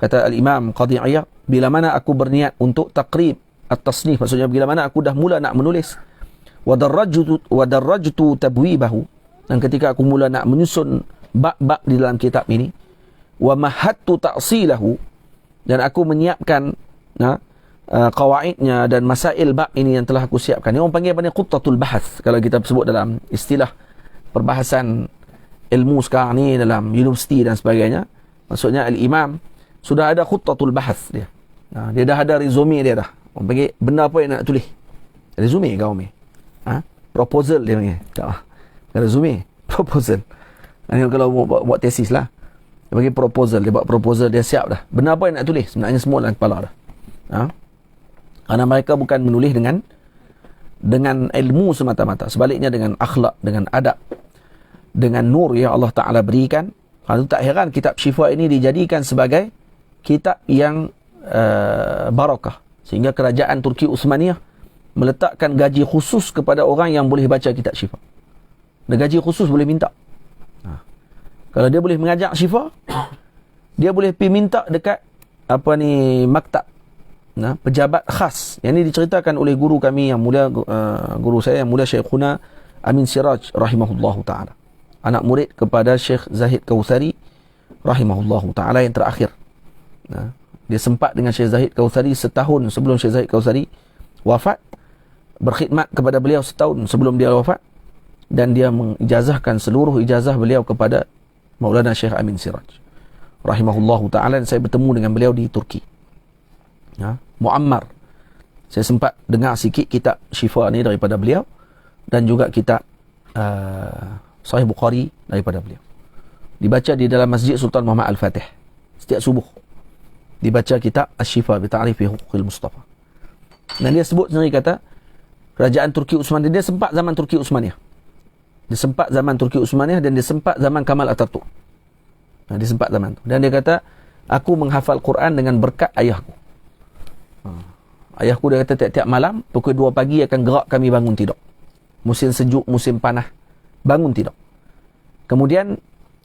kata al-Imam Qadhi Iyad, bila mana aku berniat untuk taqrib at-tasnif, maksudnya bila mana aku dah mula nak menulis, wa darrajtu tabwibahu, dan ketika aku mula nak menyusun bab-bab di dalam kitab ini, wa mahattu ta'silahu, dan aku menyiapkan qawaidnya dan masail bab ini yang telah aku siapkan. Ini orang panggil apa ni? Quttatul bahath, kalau kita sebut dalam istilah perbahasan ilmu sekarang ni dalam universiti dan sebagainya. Maksudnya al-imam sudah ada quttatul bahath dia. Dia dah ada resume dia dah. Orang panggil benda apa yang nak tulis. Resume kau ni. Proposal dia panggil. Resume, proposal. Ini kalau buat tesis lah. Dia panggil proposal. Dia buat proposal, dia siap dah. Benda apa yang nak tulis? Sebenarnya semua dalam kepala dah. Karena mereka bukan menulis dengan ilmu semata-mata. Sebaliknya dengan akhlak, dengan adab, dengan nur yang Allah Ta'ala berikan. Kalau tak heran kitab Syifa ini dijadikan sebagai kitab yang barakah. Sehingga kerajaan Turki Uthmaniyah meletakkan gaji khusus kepada orang yang boleh baca kitab Syifa. Dan gaji khusus boleh minta. Kalau dia boleh mengajak Syifa, dia boleh pergi minta dekat maktab, pejabat khas. Yang ini diceritakan oleh guru kami yang mulia, guru saya yang mulia, Syekhuna Amin Siraj rahimahullahu ta'ala, anak murid kepada Syekh Zahid Kautsari rahimahullahu ta'ala yang terakhir. Dia sempat dengan Syekh Zahid Kautsari setahun sebelum Syekh Zahid Kautsari wafat, berkhidmat kepada beliau setahun sebelum dia wafat, dan dia mengijazahkan seluruh ijazah beliau kepada Maulana Syekh Amin Siraj rahimahullahu ta'ala. Dan saya bertemu dengan beliau di Turki. Muammar, saya sempat dengar sikit kitab Syifa ni daripada beliau, dan juga kitab Sahih Bukhari daripada beliau. Dibaca di dalam Masjid Sultan Muhammad Al-Fatih setiap subuh. Dibaca kitab Asy-Syifa bi Ta'rifi Huquqil Mustafa. Dan dia sebut sendiri, kata kerajaan Turki Uthmaniyah, dia sempat zaman Turki Uthmaniyah. Dia sempat zaman Turki Uthmaniyah, dan dia sempat zaman Kamal Atatürk. Dia sempat zaman tu. Dan dia kata, aku menghafal Quran dengan berkat ayahku. Ayahku, dia kata, tiap-tiap malam pukul 2 pagi akan gerak kami bangun tidur. Musim sejuk, musim panas, bangun tidur. Kemudian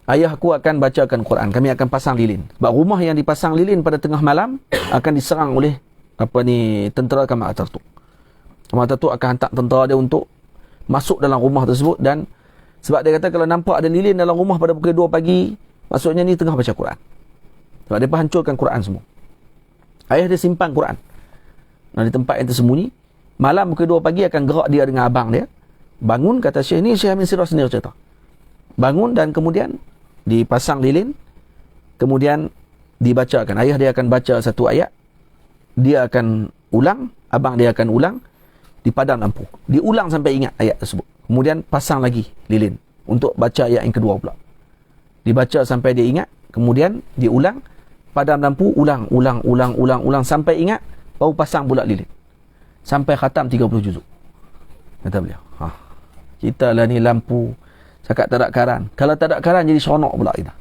ayahku akan bacakan Quran. Kami akan pasang lilin. Sebab rumah yang dipasang lilin pada tengah malam akan diserang oleh tentera Kamal Atatürk. Kamal Atatürk akan hantar tentera dia untuk masuk dalam rumah tersebut. Dan sebab dia kata, kalau nampak ada lilin dalam rumah pada pukul 2 pagi, maksudnya ni tengah baca Quran. Sebab dia hancurkan Quran semua. Ayah dia simpan Quran di tempat yang tersembunyi. Malam pukul 2 pagi akan gerak dia dengan abang dia. Bangun, kata Syekh ni, Syekh Amin Siraj sendiri cerita. Bangun dan kemudian dipasang lilin. Kemudian dibacakan. Ayah dia akan baca satu ayat. Dia akan ulang. abang dia akan ulang, dipadam lampu. Diulang sampai ingat ayat tersebut. Kemudian pasang lagi lilin untuk baca ayat yang kedua pula. Dibaca sampai dia ingat, kemudian diulang, padam lampu, ulang sampai ingat, baru pasang pula lilin. Sampai khatam 30 juzuk. Kata beliau. Kita lah ni lampu, cakap tak ada karan. Kalau tak ada karan, jadi seronok pula kita.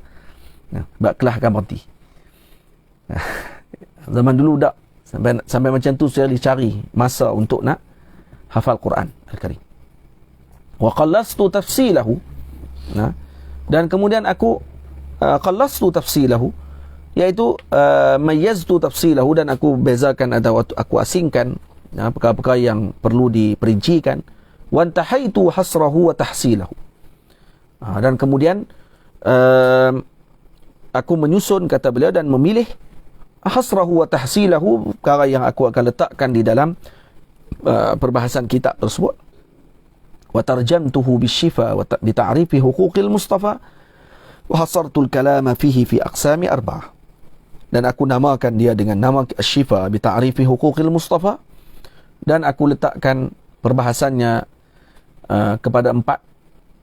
Sebab kelas akan berhenti. Zaman dulu tak. Sampai macam tu saya dicari masa untuk nak hafal Quran Al-Karim. Wa qallastu tafsilahu. Dan kemudian aku qallastu tafsilahu, iaitu mayyaztu tafsilahu, dan aku bezakan atau aku asingkan perkara-perkara yang perlu diperincikan. Wa antahaitu hasrahu wa tahsilahu. Dan kemudian aku menyusun, kata beliau, dan memilih hasrahu wa tahsilahu, perkara yang aku akan letakkan di dalam perbahasan kitab tersebut. Wa tarjamtuhu bisyifa wa bi ta'rifi huquqil mustafa wa hasartul kalama fihi fi aqsami arba'ah. Dan aku namakan dia dengan nama Asy-Syifa bi ta'rifi huquqil mustafa, dan aku letakkan perbahasannya kepada 4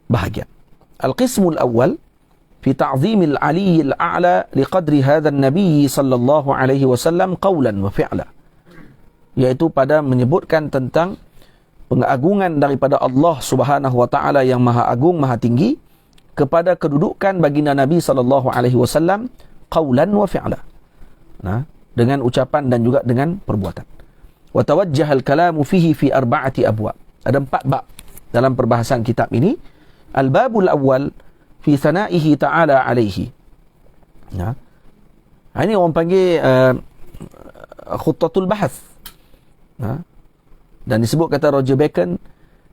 bahagian. Al-qismul awal fi ta'zimil aliyyil a'la liqadri hadha an-nabiy sallallahu alaihi wasallam qawlan wa fi'la, iaitu pada menyebutkan tentang pengagungan daripada Allah Subhanahu wa taala yang Maha Agung, Maha Tinggi, kepada kedudukan baginda Nabi sallallahu alaihi wasallam qawlan wa fi'la, dengan ucapan dan juga dengan perbuatan. Wa tawajjaha al-kalamu fihi fi 4 abwab. Ada 4 bab dalam perbahasan kitab ini. Al-babul awwal fi sana'ihi ta'ala alaihi. Ini orang panggil khuttatul bahas. Dan disebut, kata Roger Bacon,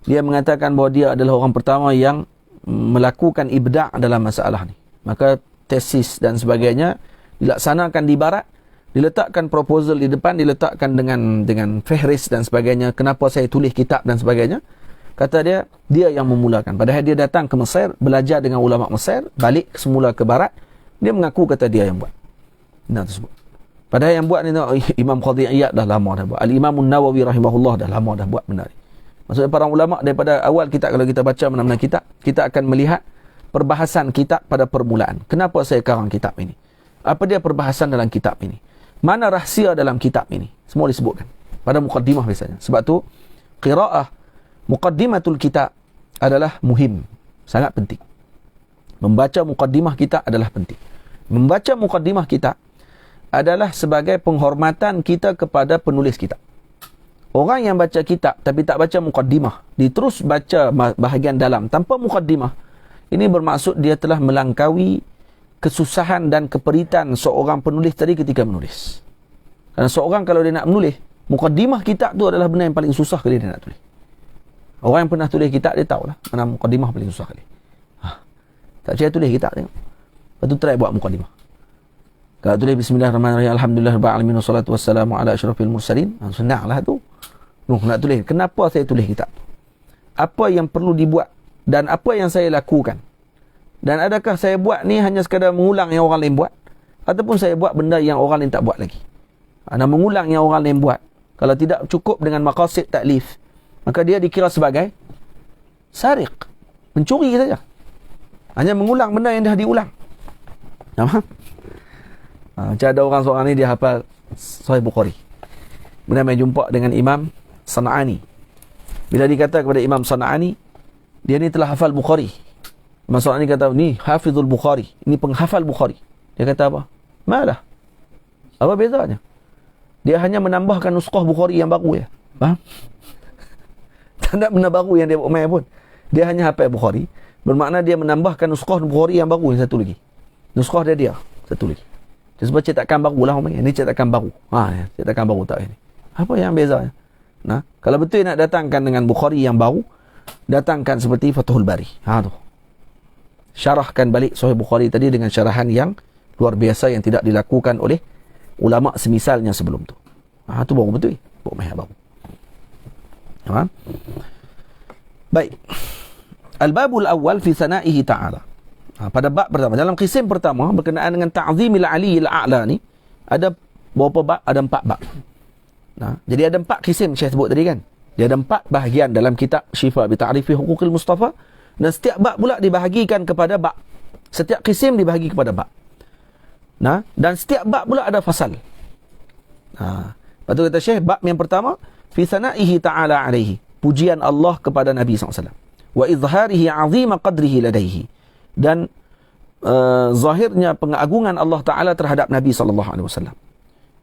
dia mengatakan bahawa dia adalah orang pertama yang melakukan ibda' dalam masalah ni. Maka tesis dan sebagainya dilaksanakan di barat, diletakkan proposal di depan, diletakkan dengan fehris dan sebagainya, kenapa saya tulis kitab dan sebagainya. Kata dia yang memulakan. Padahal dia datang ke Mesir, belajar dengan ulama Mesir, balik semula ke barat, dia mengaku kata dia yang buat. Nah, tersebut. Padahal yang buat ni Imam Qadhi Iyad dah lama dah buat. Al-Imam Nawawi rahimahullah dah lama dah buat benda ni. Maksudnya para ulama daripada awal kita, kalau kita baca mana-mana kitab, kita akan melihat perbahasan kitab pada permulaan. Kenapa saya karang kitab ini? Apa dia perbahasan dalam kitab ini? Mana rahsia dalam kitab ini? Semua disebutkan pada muqaddimah biasanya. Sebab tu qiraah muqaddimatul kitab adalah muhim, sangat penting. Membaca muqaddimah kitab adalah penting. Membaca muqaddimah kitab adalah sebagai penghormatan kita kepada penulis kitab. Orang yang baca kitab tapi tak baca muqaddimah, dia terus baca bahagian dalam tanpa muqaddimah, ini bermaksud dia telah melangkaui kesusahan dan keperitan seorang penulis tadi ketika menulis. Kerana seorang kalau dia nak menulis, muqaddimah kitab tu adalah benda yang paling susah kali dia nak tulis. Orang yang pernah tulis kitab, dia tahulah mana muqaddimah paling susah kali. Tak percaya, tulis kitab tengok. Lepas tu try buat muqaddimah. Kalau tulis bismillahirrahmanirrahim, alhamdulillah rabbil alamin wassalatu wassalamu ala asyrafil mursalin, senanglah tu. Nak tulis. Kenapa saya tulis kitab? Apa yang perlu dibuat dan apa yang saya lakukan? Dan adakah saya buat ni hanya sekadar mengulang yang orang lain buat, ataupun saya buat benda yang orang lain tak buat lagi? Nak mengulang yang orang lain buat, kalau tidak cukup dengan maqasid taklif, maka dia dikira sebagai sariq, mencuri saja. Hanya mengulang benda yang dah diulang. Faham? Macam ada orang seorang ni, dia hafal Sahih Bukhari. Kemudian main jumpa dengan Imam Sana'ani. Bila dikata kepada Imam Sana'ani, dia ni telah hafal Bukhari. Imam Sana'ani kata, ni hafizul Bukhari, ini penghafal Bukhari. Dia kata apa? Malah, apa bezanya? Dia hanya menambahkan nuskah Bukhari yang baru ya. Faham? Tak ada benda baru yang dia buat main pun. Dia hanya hafal Bukhari, bermakna dia menambahkan nuskah Bukhari yang baru, yang satu lagi. Nuskah dia satu lagi. Dia sebab cetakan baru lah orang panggil. Ini cetakan baru. Cetakan baru tak ini. Apa yang bezanya? Kalau betul nak datangkan dengan Bukhari yang baru, datangkan seperti Fathul Bari. Tu. Syarahkan balik Sahih Bukhari tadi dengan syarahan yang luar biasa yang tidak dilakukan oleh ulama semisalnya sebelum tu. Tu baru betul. Baru. Baik. Al-babul awal fi sana'ihi ta'ala. Pada bab pertama, dalam kisim pertama berkenaan dengan ta'zimil aliyil a'la ni, ada berapa bab? Ada 4 bab. Nah, jadi ada 4 kisim Syekh sebut tadi kan. Dia ada 4 bahagian dalam kitab Syifa bi Ta'rifi Huquqil Mustafa, dan setiap bab pula dibahagikan kepada bab. Setiap kisim dibahagi kepada bab. Nah, dan setiap bab pula ada fasal. Lepas tu kata Syekh, bab yang pertama fi sana'ihi ta'ala alaihi, pujian Allah kepada Nabi SAW, wa izharihi 'azima qadrihi ladaihi, dan zahirnya pengagungan Allah Ta'ala terhadap Nabi SAW.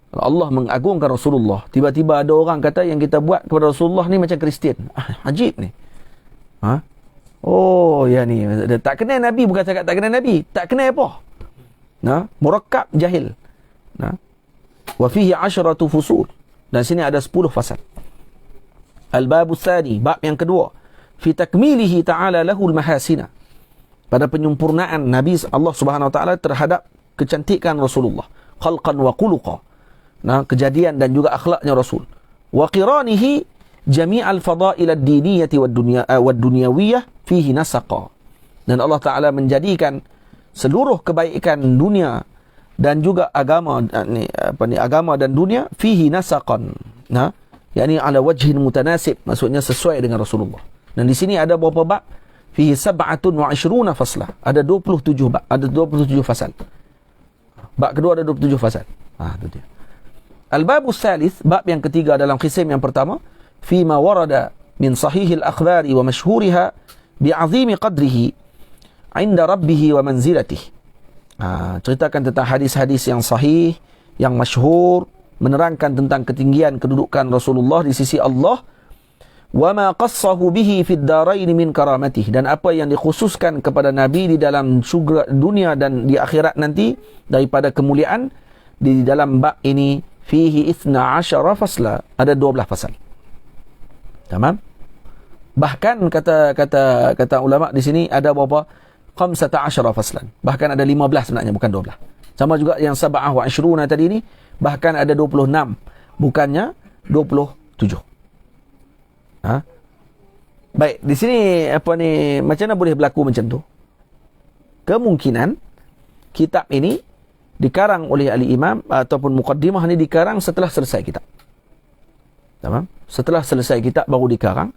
Allah mengagungkan Rasulullah. Tiba-tiba ada orang kata yang kita buat kepada Rasulullah ni macam Kristian. Ajib ni. Oh, ya ni. Tak kenal Nabi, bukan cakap tak kenal Nabi. Tak kenal apa. Murakkab jahil. Wa fihi 'asharatu fusul. Dan sini ada 10 fasal. Al-babu tsani, bab yang kedua. Fi takmilihi ta'ala lahul mahasina. Pada penyempurnaan Nabi Allah Subhanahu wa taala terhadap kecantikan Rasulullah, khalqan wa khuluqa. Kejadian dan juga akhlaknya Rasul. Wa qiranihi jami'al fadail ad-diniyah wad dunyawiyah fihi nasaqa. Dan Allah Taala menjadikan seluruh kebaikan dunia dan juga agama agama dan dunia fihi nasaqan. yakni ala wajhin mutanasib, maksudnya sesuai dengan Rasulullah. Dan di sini ada berapa bab? Fihi 27 faslah. Ada 27 bab, ada 27 fasal. Bab kedua ada 27 fasal. Itu dia. Al-babu tsalits, bab yang ketiga dalam kisim yang pertama, fima warada min sahihil akhbari wa mashhuriha bi'azimi qadrihi 'inda rabbih wa manzilatihi. Ceritakan tentang hadis-hadis yang sahih, yang masyhur, menerangkan tentang ketinggian kedudukan Rasulullah di sisi Allah, wa ma qassahu bihi fid darain min karamatih, dan apa yang dikhususkan kepada Nabi di dalam syurga dunia dan di akhirat nanti daripada kemuliaan. Di dalam bab ini fihi 12 fasla, ada 12 fasal. Tamam? Bahkan kata ulama di sini ada berapa? 15 faslan. Bahkan ada 15 sebenarnya, bukan 12. Sama juga yang 27 tadi ni, bahkan ada 26, bukannya 27. Baik, di sini macam mana boleh berlaku macam tu? Kemungkinan kitab ini dikarang oleh ahli imam, ataupun muqaddimah ni dikarang setelah selesai kitab. Tamam? Setelah selesai kitab baru dikarang.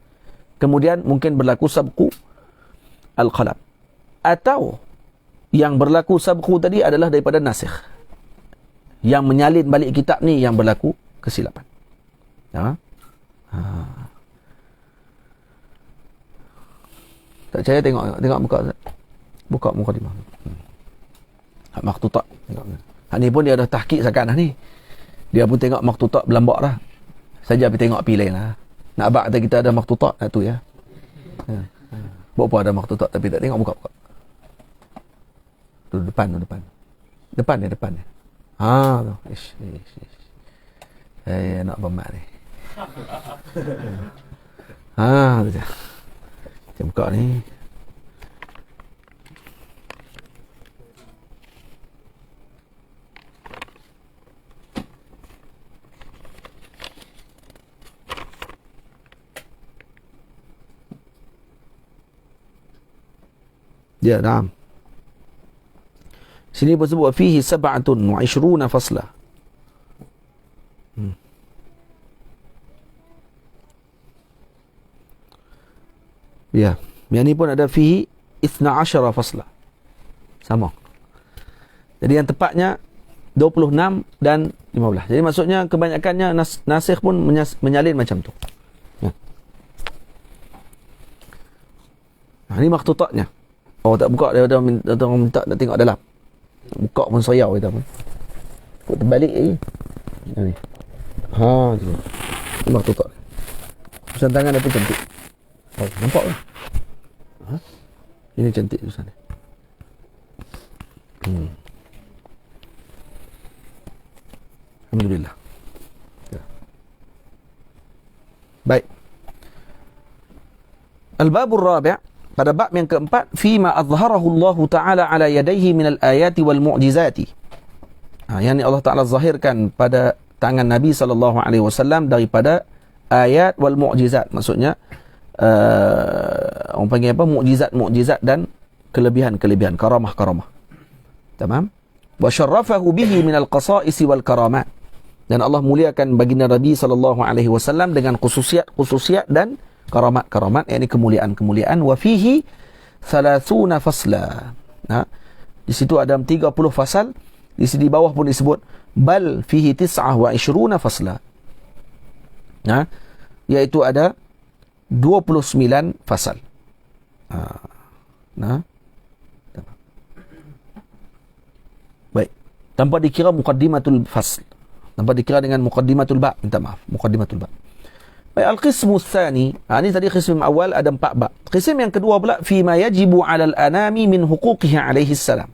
Kemudian mungkin berlaku sabqu al-qalam. Atau yang berlaku sabqu tadi adalah daripada nasikh. Yang menyalin balik kitab ni yang berlaku kesilapan. Tak percaya tengok buka mukadimah. Hak maktutat tengok. Hak ni pun dia dah tahqiq sekarang ni. Dia pun tengok maktutat berlambak dah. Saja pergi tengok api lain lah. Nak abad kata kita ada maktutat, tu ya. Buat apa ada maktutat tapi tak tengok, buka. Tu depan. Depan ni. Tu. Ish. Nak bermak ni. Tu je. Kita buka ni. Ya, naam. Sini pun sebut fihi 27 faslah. Ya, yang ni pun ada fihi 12 faslah. Sama. Jadi yang tepatnya 26 dan 15. Jadi maksudnya kebanyakannya nasikh pun menyalin macam tu. Ya. Ini maktutatnya. Oh, tak buka, dia minta nak tengok dalam. Buka pun sayau kita pun. Kau terbalik lagi. Ni. Tu. Ini maktutat. Tulisan tangan dia pun cantik. Oh, nampak ke? Ini cantik tulisan dia. Alhamdulillah. Ya. Baik. Al-babur rabi', pada bab yang keempat, fima azharahu Allah Ta'ala ala yadayhi minal ayati wal mu'jizati. Yang ni Allah Ta'ala zahirkan pada tangan Nabi SAW daripada ayat wal mu'jizat. Maksudnya orang panggil apa? Mu'jizat dan kelebihan, karamah. Tamam? Wa syarrafahu bihi minal qasa'isi wal karamat. Dan Allah muliakan baginda Nabi SAW dengan khususiat dan karamat-karamat, yakni kemuliaan-kemuliaan. Wa fihi 30 fasla. Di situ ada 30 fasal. Di sini bawah pun disebut bal fihi 29 fasla. Iaitu ada 29 fasal. Baik. Tanpa dikira muqaddimatul fasl. Tanpa dikira dengan muqaddimatul ba'. Minta maaf. Muqaddimatul ba'. Baik. Al-qismu tsani. Ini tadi qism awal ada 4 ba'. Qism yang kedua pula. Fima yajibu alal anami min huquqihi alaihi salam.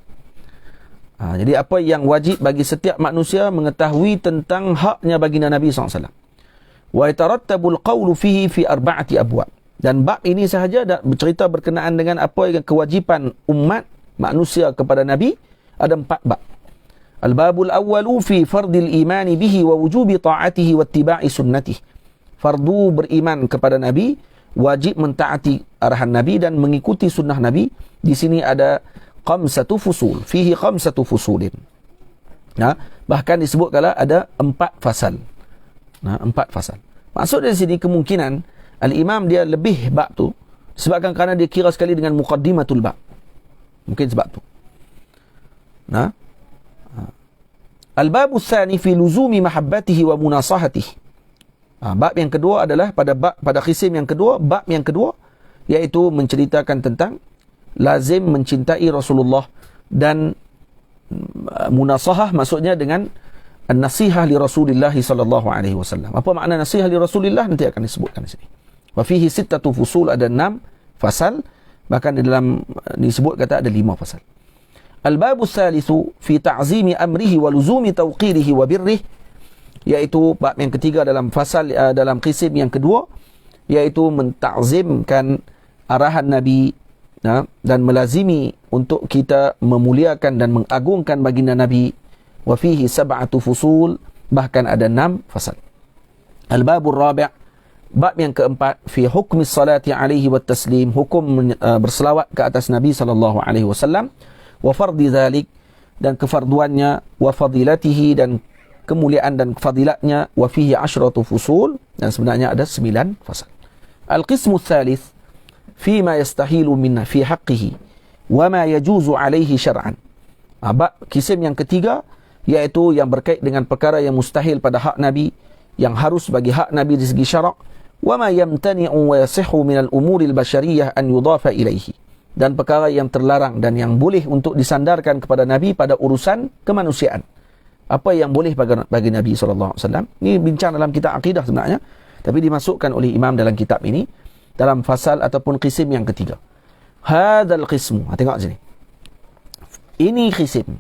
Jadi apa yang wajib bagi setiap manusia mengetahui tentang haknya baginda Nabi SAW. Wa yatarattabul qawlu fihi fi 4 abwab. Dan bab ini sahaja bercerita berkenaan dengan apa yang kewajipan umat manusia kepada Nabi. Ada 4 bab. Al-babul awwalu fi fardil imani bihi wa wujubi ta'atihi wa ittiba'i sunnatih. Fardu beriman kepada Nabi, wajib mentaati arahan Nabi dan mengikuti sunnah Nabi. Di sini ada khamsatu fusul. Fihi khamsatu fusulin. Bahkan disebut kalau ada 4 fasal. 4 fasal. Maksud dari sini kemungkinan Al-Imam dia lebih bab tu sebabkan kerana dia kira sekali dengan muqaddimatul bab. Mungkin sebab tu. Al-babu tsani fi luzumi mahabbatihi wa munasahatihi. Bab yang kedua adalah pada qism yang kedua, bab yang kedua iaitu menceritakan tentang lazim mencintai Rasulullah dan munasahah maksudnya dengan an-nasihah li Rasulillah sallallahu alaihi wasallam. Apa makna nasihah li Rasulillah nanti akan disebutkan di sini. Wa fihi 6 fusul, ada 6 fasal, bahkan di dalam disebut kata ada 5 fasal. Al-babu tsalitsu fi ta'zimi amrihi wa luzumi tawqirihi wa birrihi, iaitu bab yang ketiga dalam fasal dalam qism yang kedua, iaitu mentakzimkan arahan Nabi dan melazimi untuk kita memuliakan dan mengagungkan baginda Nabi. Wa fihi 7 fusul, bahkan ada 6 fasal. Al-babu rabi', bab yang keempat, fi hukmi salati alaihi wa taslim, hukum berselawat ke atas Nabi sallallahu alaihi wasallam, wa fardi dzalik, dan kefarduannya, wa fadilatihi, dan kemuliaan dan fadilatnya, wa fihi 10 fusul, dan sebenarnya ada 9 fasal. Al-qismu tsalits fi ma yastahilu minna fi haqqihi wa ma yajuzu alaihi syar'an. Bab qism yang ketiga iaitu yang berkait dengan perkara yang mustahil pada hak Nabi, yang harus bagi hak Nabi dari segi syarak, wa ma yamtani'u wa yasihhu min al-umuri al-bashariyah an yudafa ilaihi, dan perkara yang terlarang dan yang boleh untuk disandarkan kepada Nabi pada urusan kemanusiaan. Apa yang boleh bagi Nabi SAW. Ini bincang dalam kitab akidah sebenarnya, tapi dimasukkan oleh imam dalam kitab ini dalam fasal ataupun qism yang ketiga. Hadzal qismu, tengok sini. Ini qism,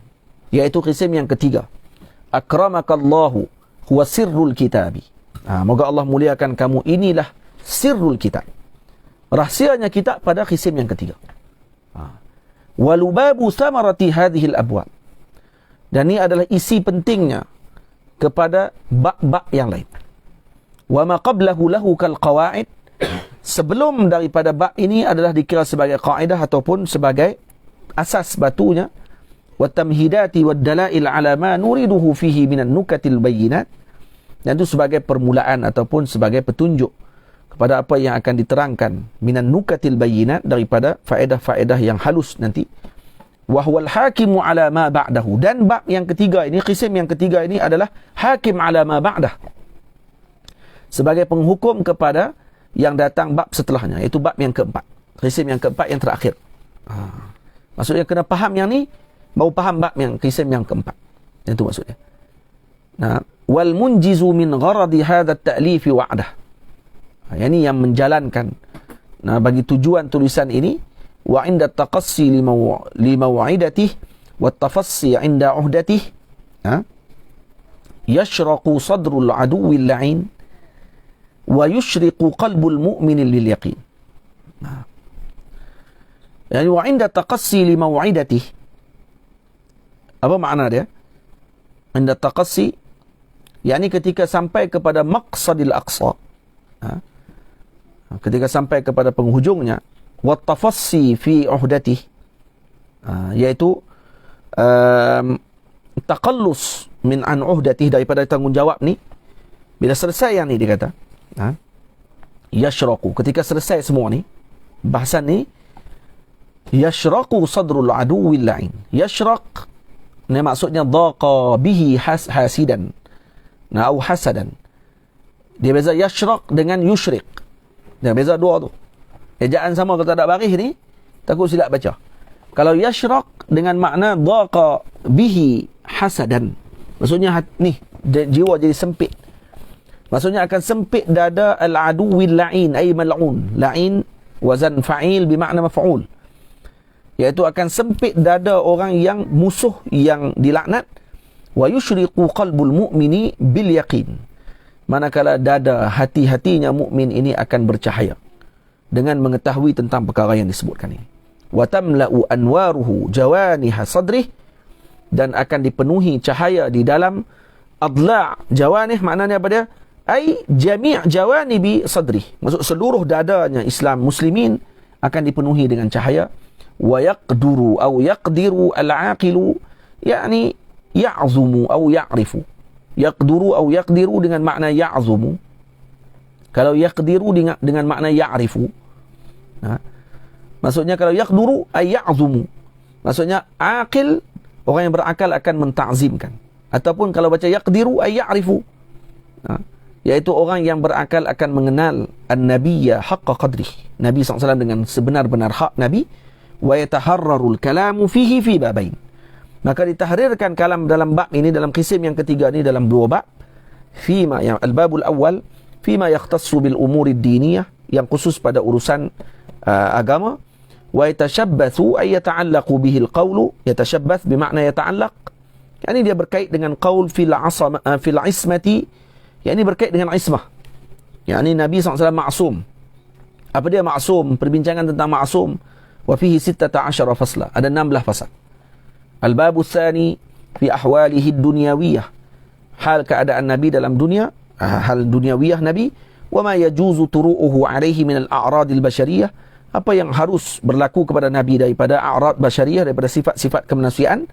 iaitu qism yang ketiga. Akramakallahu huwa sirrul kitabi. Moga Allah muliakan kamu, inilah sirrul kitab. Rahsianya kitab pada qism yang ketiga. Walubabu samarati hadhil abwab, dan ini adalah isi pentingnya kepada bab-bab yang lain. Wa ma qablahu lahu kal qawaid, sebelum daripada bab ini adalah dikira sebagai kaedah ataupun sebagai asas batunya. Wa tamhidati wad dalail ala ma nuriduhu fihi minan nukatil bayyinat, dan itu sebagai permulaan ataupun sebagai petunjuk kepada apa yang akan diterangkan minan nukatil bayyinat, daripada faedah-faedah yang halus nanti. Wa huwal hakimu ala ma ba'dahu, dan bab yang ketiga ini, qism yang ketiga ini adalah hakim ala ma ba'dah, sebagai penghukum kepada yang datang bab setelahnya, iaitu bab yang keempat, qism yang keempat yang terakhir. Maksudnya kena faham yang ni baru faham bab yang qism yang keempat. Itu maksudnya. Wal munjizu min gharadi hadha at-ta'lif wa'dah. Yang ini yang menjalankan bagi tujuan tulisan ini, wa inda taqassi limaw'idatihi wa tafassi inda uhdatihi yashraqu sadrul aduwil la'in wa yushriqu qalbul mu'min lil yaqin. Yani wa inda taqassi limaw'idatihi, apa makna dia? Inda taqassi, yakni ketika sampai kepada maqsadil aqsa, ketika sampai kepada penghujungnya, wa tafassi fi uhdatihi, iaitu taqallus min an uhdatih, daripada tanggungjawab ni, bila selesai yang ni dia kata, yashraqu, ketika selesai semua ni bahasan ni, yashraqu sadrul aduwil la'in. Yashraq ni maksudnya dhaqa bihi hasidan, au hasadan. Dia beza yashraq dengan yushriq, dia beza dua tu. Ejaan sama, kalau tak ada baris ni takut silap baca. Kalau yashraq dengan makna dhaqa bihi hasadan, maksudnya ni jiwa jadi sempit, maksudnya akan sempit dada al-aduwil la'in, ay mal'un. La'in wazan fa'il bermakna maf'ul, iaitu akan sempit dada orang yang musuh, yang dilaknat. Wa yushriqu qalbul mu'mini bil yaqin, manakala dada hati-hatinya mukmin ini akan bercahaya dengan mengetahui tentang perkara yang disebutkan ini. Wa tamla'u anwaruhu jawaniha sadrih, dan akan dipenuhi cahaya di dalam adla'. Jawanih maknanya apa dia? Ai jami' jawanibi sadrih, maksud seluruh dadanya Islam muslimin akan dipenuhi dengan cahaya. Wa yaqduru au yaqdiru al-aqilu, yakni ya'zumu au ya'rifu. Yaqduru au yaqdiru dengan makna ya'zumu. Kalau yaqdiru dengan makna ya'rifu, maksudnya kalau yaqduru ay ya'zumu, maksudnya aqil, orang yang berakal akan mentakzimkan. Ataupun kalau baca yaqdiru ay ya'rifu, iaitu orang yang berakal akan mengenal an-nabiyya haqqa qadrih, Nabi SAW dengan sebenar-benar hak Nabi. Wa yataharrarul kalamu fihi fi babain, maka ditahrirkan kalam dalam bab ini, dalam kisim yang ketiga ni, dalam dua bab. Fima, yang al-babul awal fima yakhtassu bil umuri diniyah, yang khusus pada urusan agama. Wa yatashabbathu ay yata'allaqu bihi al-qawlu, yatashabbath bermakna yata'allaq, yakni dia berkait dengan qaul fil ismati, yakni berkait dengan ismah, yakni Nabi SAW ma'sum. Apa dia ma'sum? Perbincangan tentang ma'sum. Wa fihi 16 fasla, ada 16 fasal. Al-babu tsani fi ahwalihi dunyawiyah, hal keadaan Nabi dalam dunia, hal dunyawiyah Nabi. Wa ma yajuzu turu'uhu alaihi min al-a'rad al-bashariyah, apa yang harus berlaku kepada Nabi daripada a'rad bashariyah, daripada sifat-sifat kemanusiaan.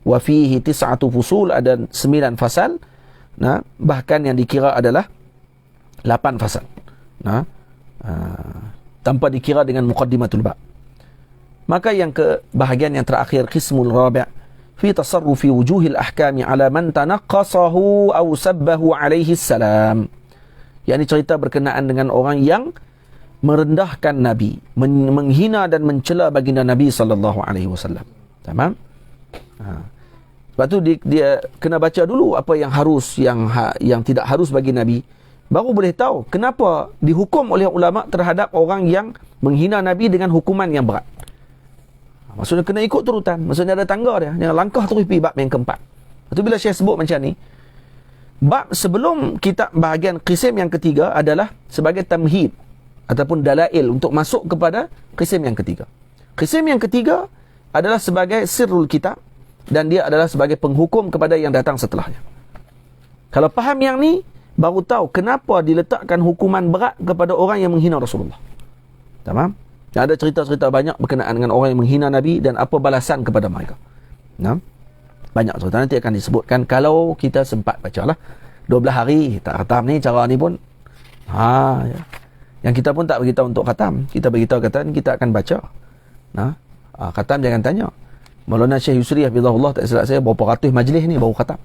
Wa fihi 9 fusul, ada 9 fasal. Bahkan yang dikira adalah 8 fasal, tanpa dikira dengan muqaddimatul bab. Maka yang ke bahagian yang terakhir, qismul rabi' fi tasarrufi wujuhil ahkami ala man tanaqqasahu aw sabbahu alaihi salam, yakni cerita berkenaan dengan orang yang merendahkan Nabi, menghina dan mencela baginda Nabi sallallahu alaihi wasallam. Tamam? Sebab tu dia kena baca dulu apa yang harus, yang tidak harus bagi Nabi, baru boleh tahu kenapa dihukum oleh ulama terhadap orang yang menghina Nabi dengan hukuman yang berat. Maksudnya kena ikut turutan, maksudnya ada tangga dia, jangan langkah terus pergi bab yang keempat. Lepas tu bila Syekh sebut macam ni, bab sebelum kitab bahagian qisim yang ketiga adalah sebagai tamhid ataupun dalail untuk masuk kepada qisim yang ketiga. Qisim yang ketiga adalah sebagai sirrul kitab, dan dia adalah sebagai penghukum kepada yang datang setelahnya. Kalau faham yang ni, baru tahu kenapa diletakkan hukuman berat kepada orang yang menghina Rasulullah. Tamam? Ada cerita-cerita banyak berkenaan dengan orang yang menghina Nabi dan apa balasan kepada mereka. Banyak cerita nanti akan disebutkan kalau kita sempat bacalah. 12 hari tak khatam ni, cara ni pun ya. Yang kita pun tak beritahu untuk khatam, kita beritahu kata kita akan baca. Khatam jangan tanya. Maulana Syekh Yusri hafizahullah, tak silap saya, berapa ratus majlis ni baru khatam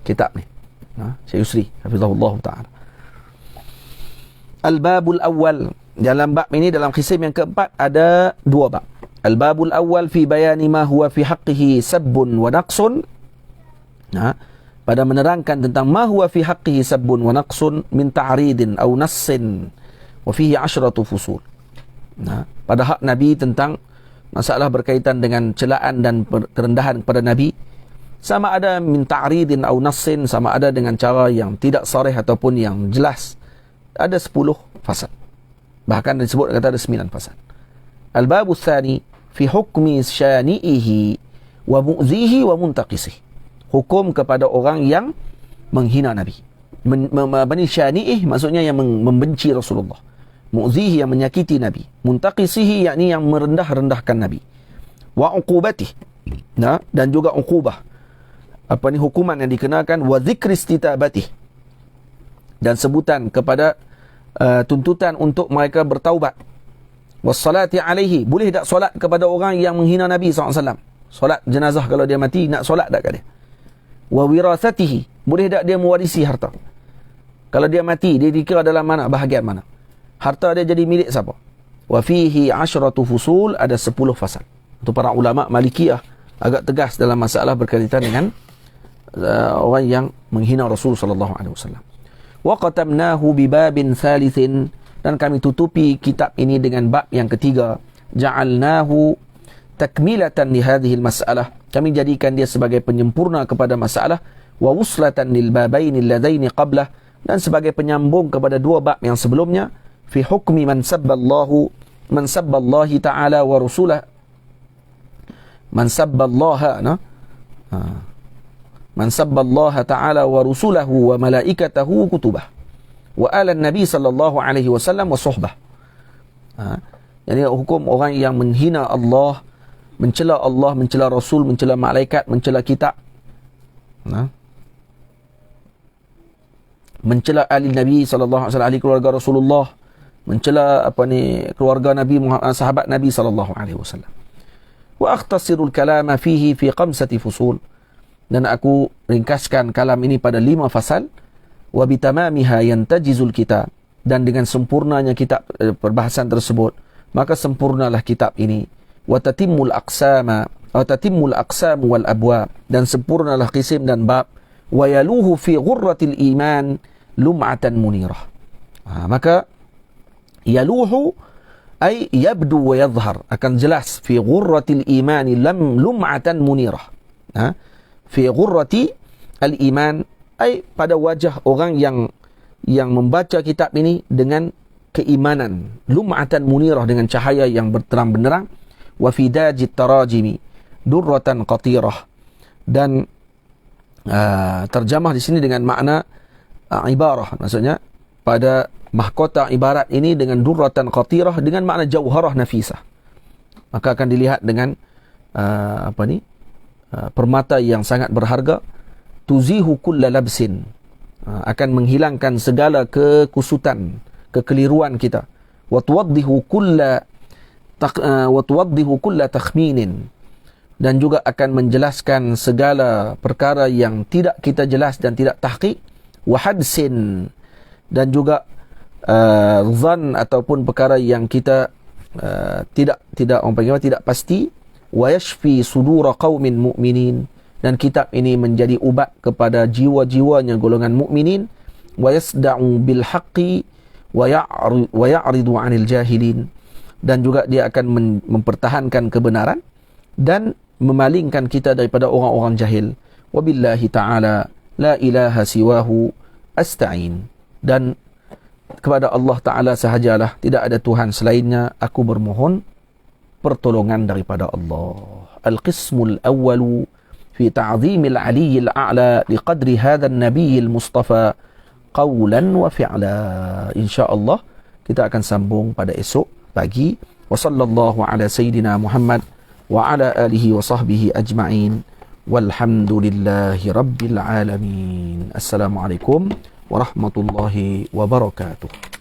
kitab ni. Syekh Yusri hafizahullah ta'ala. Al-babul awal, dalam bab ini, dalam qisim yang keempat, ada 2 bab. Al-babul awal fi bayani ma huwa fi haqqihi sabbun wa naqsun, pada menerangkan tentang ma huwa fi haqqihi sabbun wa naqsun min ta'ridin aw nassin wa fihi 10 fusul. Pada hak Nabi tentang masalah berkaitan dengan celaan dan kerendahan kepada Nabi, sama ada min ta'ridin aw nassin, sama ada dengan cara yang tidak sarih ataupun yang jelas, ada 10 fasal. Bahkan disebut kata ada 9 fasal. Al-babu tsani fi hukmi syani'ihi wa mu'zihi wa muntaqisih, hukum kepada orang yang menghina Nabi. Syani'ih maksudnya yang membenci Rasulullah, mu'zihi yang menyakiti Nabi, muntaqisihi yakni yang merendah-rendahkan Nabi, wa uqubatih, dan juga uqubah. hukuman yang dikenakan, wa dzikri istitabati, dan sebutan kepada tuntutan untuk mereka bertaubat, wassalati alaihi, boleh tak solat kepada orang yang menghina Nabi SAW? Solat jenazah kalau dia mati, nak solat tak kat dia? Wa wirathatihi, boleh tak dia mewarisi harta? Kalau dia mati, dia dikira dalam mana, bahagian mana? Harta dia jadi milik siapa? Wa fihi 10 fusul, ada 10 fasal. Untuk para ulama Malikiyah agak tegas dalam masalah berkaitan dengan orang yang menghina Rasul sallallahu alaihi wasallam. Wa qatamnahu bi babin thalithin, dan kami tutupi kitab ini dengan bab yang ketiga. Ja'alnahu takmilatan li hadhihi al-mas'alah, kami jadikan dia sebagai penyempurna kepada masalah, wa wuslatan lil babaini alladaini qablah, dan sebagai penyambung kepada dua bab yang sebelumnya, fi hukmi man sabballahi ta'ala wa rasulah, man sabballaha ta'ala wa rusulahu wa malaikatahu kutubah wa ala nabi sallallahu alaihi wasallam wa suhbah. Jadi hukum orang yang menghina Allah, mencela Allah, mencela Rasul, mencela malaikat, mencela kitab, mencela ahli Nabi sallallahu alaihi wasallam, ahli keluarga Rasulullah, mencela keluarga Nabi Muhammad, sahabat Nabi sallallahu alaihi wasallam. Wa akhtasirul kalama fihi fi 5 fusul, dan aku ringkaskan kalam ini pada 5 fasal. Wa bitamamiha yantajizul kitab, dan dengan sempurnanya kitab perbahasan tersebut, maka sempurnalah kitab ini. Wa tatimmul aqsama wal abwab, dan sempurnalah qisim dan bab. Wa yaluhu fi ghurratil iman lum'atan munirah. Maka yaluhu ay yabdu wa yadhhar, akan jelas, fi ghurratil imani lum'atan munirah. Fi ghurrati al-iman, ay pada wajah orang yang membaca kitab ini dengan keimanan, lum'atan munirah, dengan cahaya yang berterang benderang. Wa fi dajit tarajimi durratan qatirah, dan terjemah di sini dengan makna ibarah, maksudnya pada mahkota ibarat ini dengan durratan qatirah, dengan makna jauharah nafisah, maka akan dilihat dengan permata yang sangat berharga. Tuzihu kulla labsin, akan menghilangkan segala kekusutan, kekeliruan kita. Wa tuwaddihu kulla takhminin, dan juga akan menjelaskan segala perkara yang tidak kita jelas dan tidak tahqiq. Wa hadsin, dan juga zan ataupun perkara yang kita tidak pasti. Wa yashfi sudura qaumin mu'minin, dan kitab ini menjadi ubat kepada jiwa-jiwanya golongan mukminin. Wa yasda'u bil haqqi wa ya'ridu 'anil jahilin, dan juga dia akan mempertahankan kebenaran dan memalingkan kita daripada orang-orang jahil. Wabillahi ta'ala la ilaha siwahu asta'in, dan kepada Allah Ta'ala sahajalah, tidak ada Tuhan selainnya, aku bermohon pertolongan daripada Allah. Al-qismul awwalu fi ta'zimil aliyyil a'la liqadri hadha an-nabiyil mustafa qawlan wa fi'la. InsyaAllah kita akan sambung pada esok pagi. Wa sallallahu ala sayyidina Muhammad wa ala alihi wa sahbihi ajma'in, walhamdulillahi rabbil alamin. Assalamualaikum warahmatullahi wabarakatuh.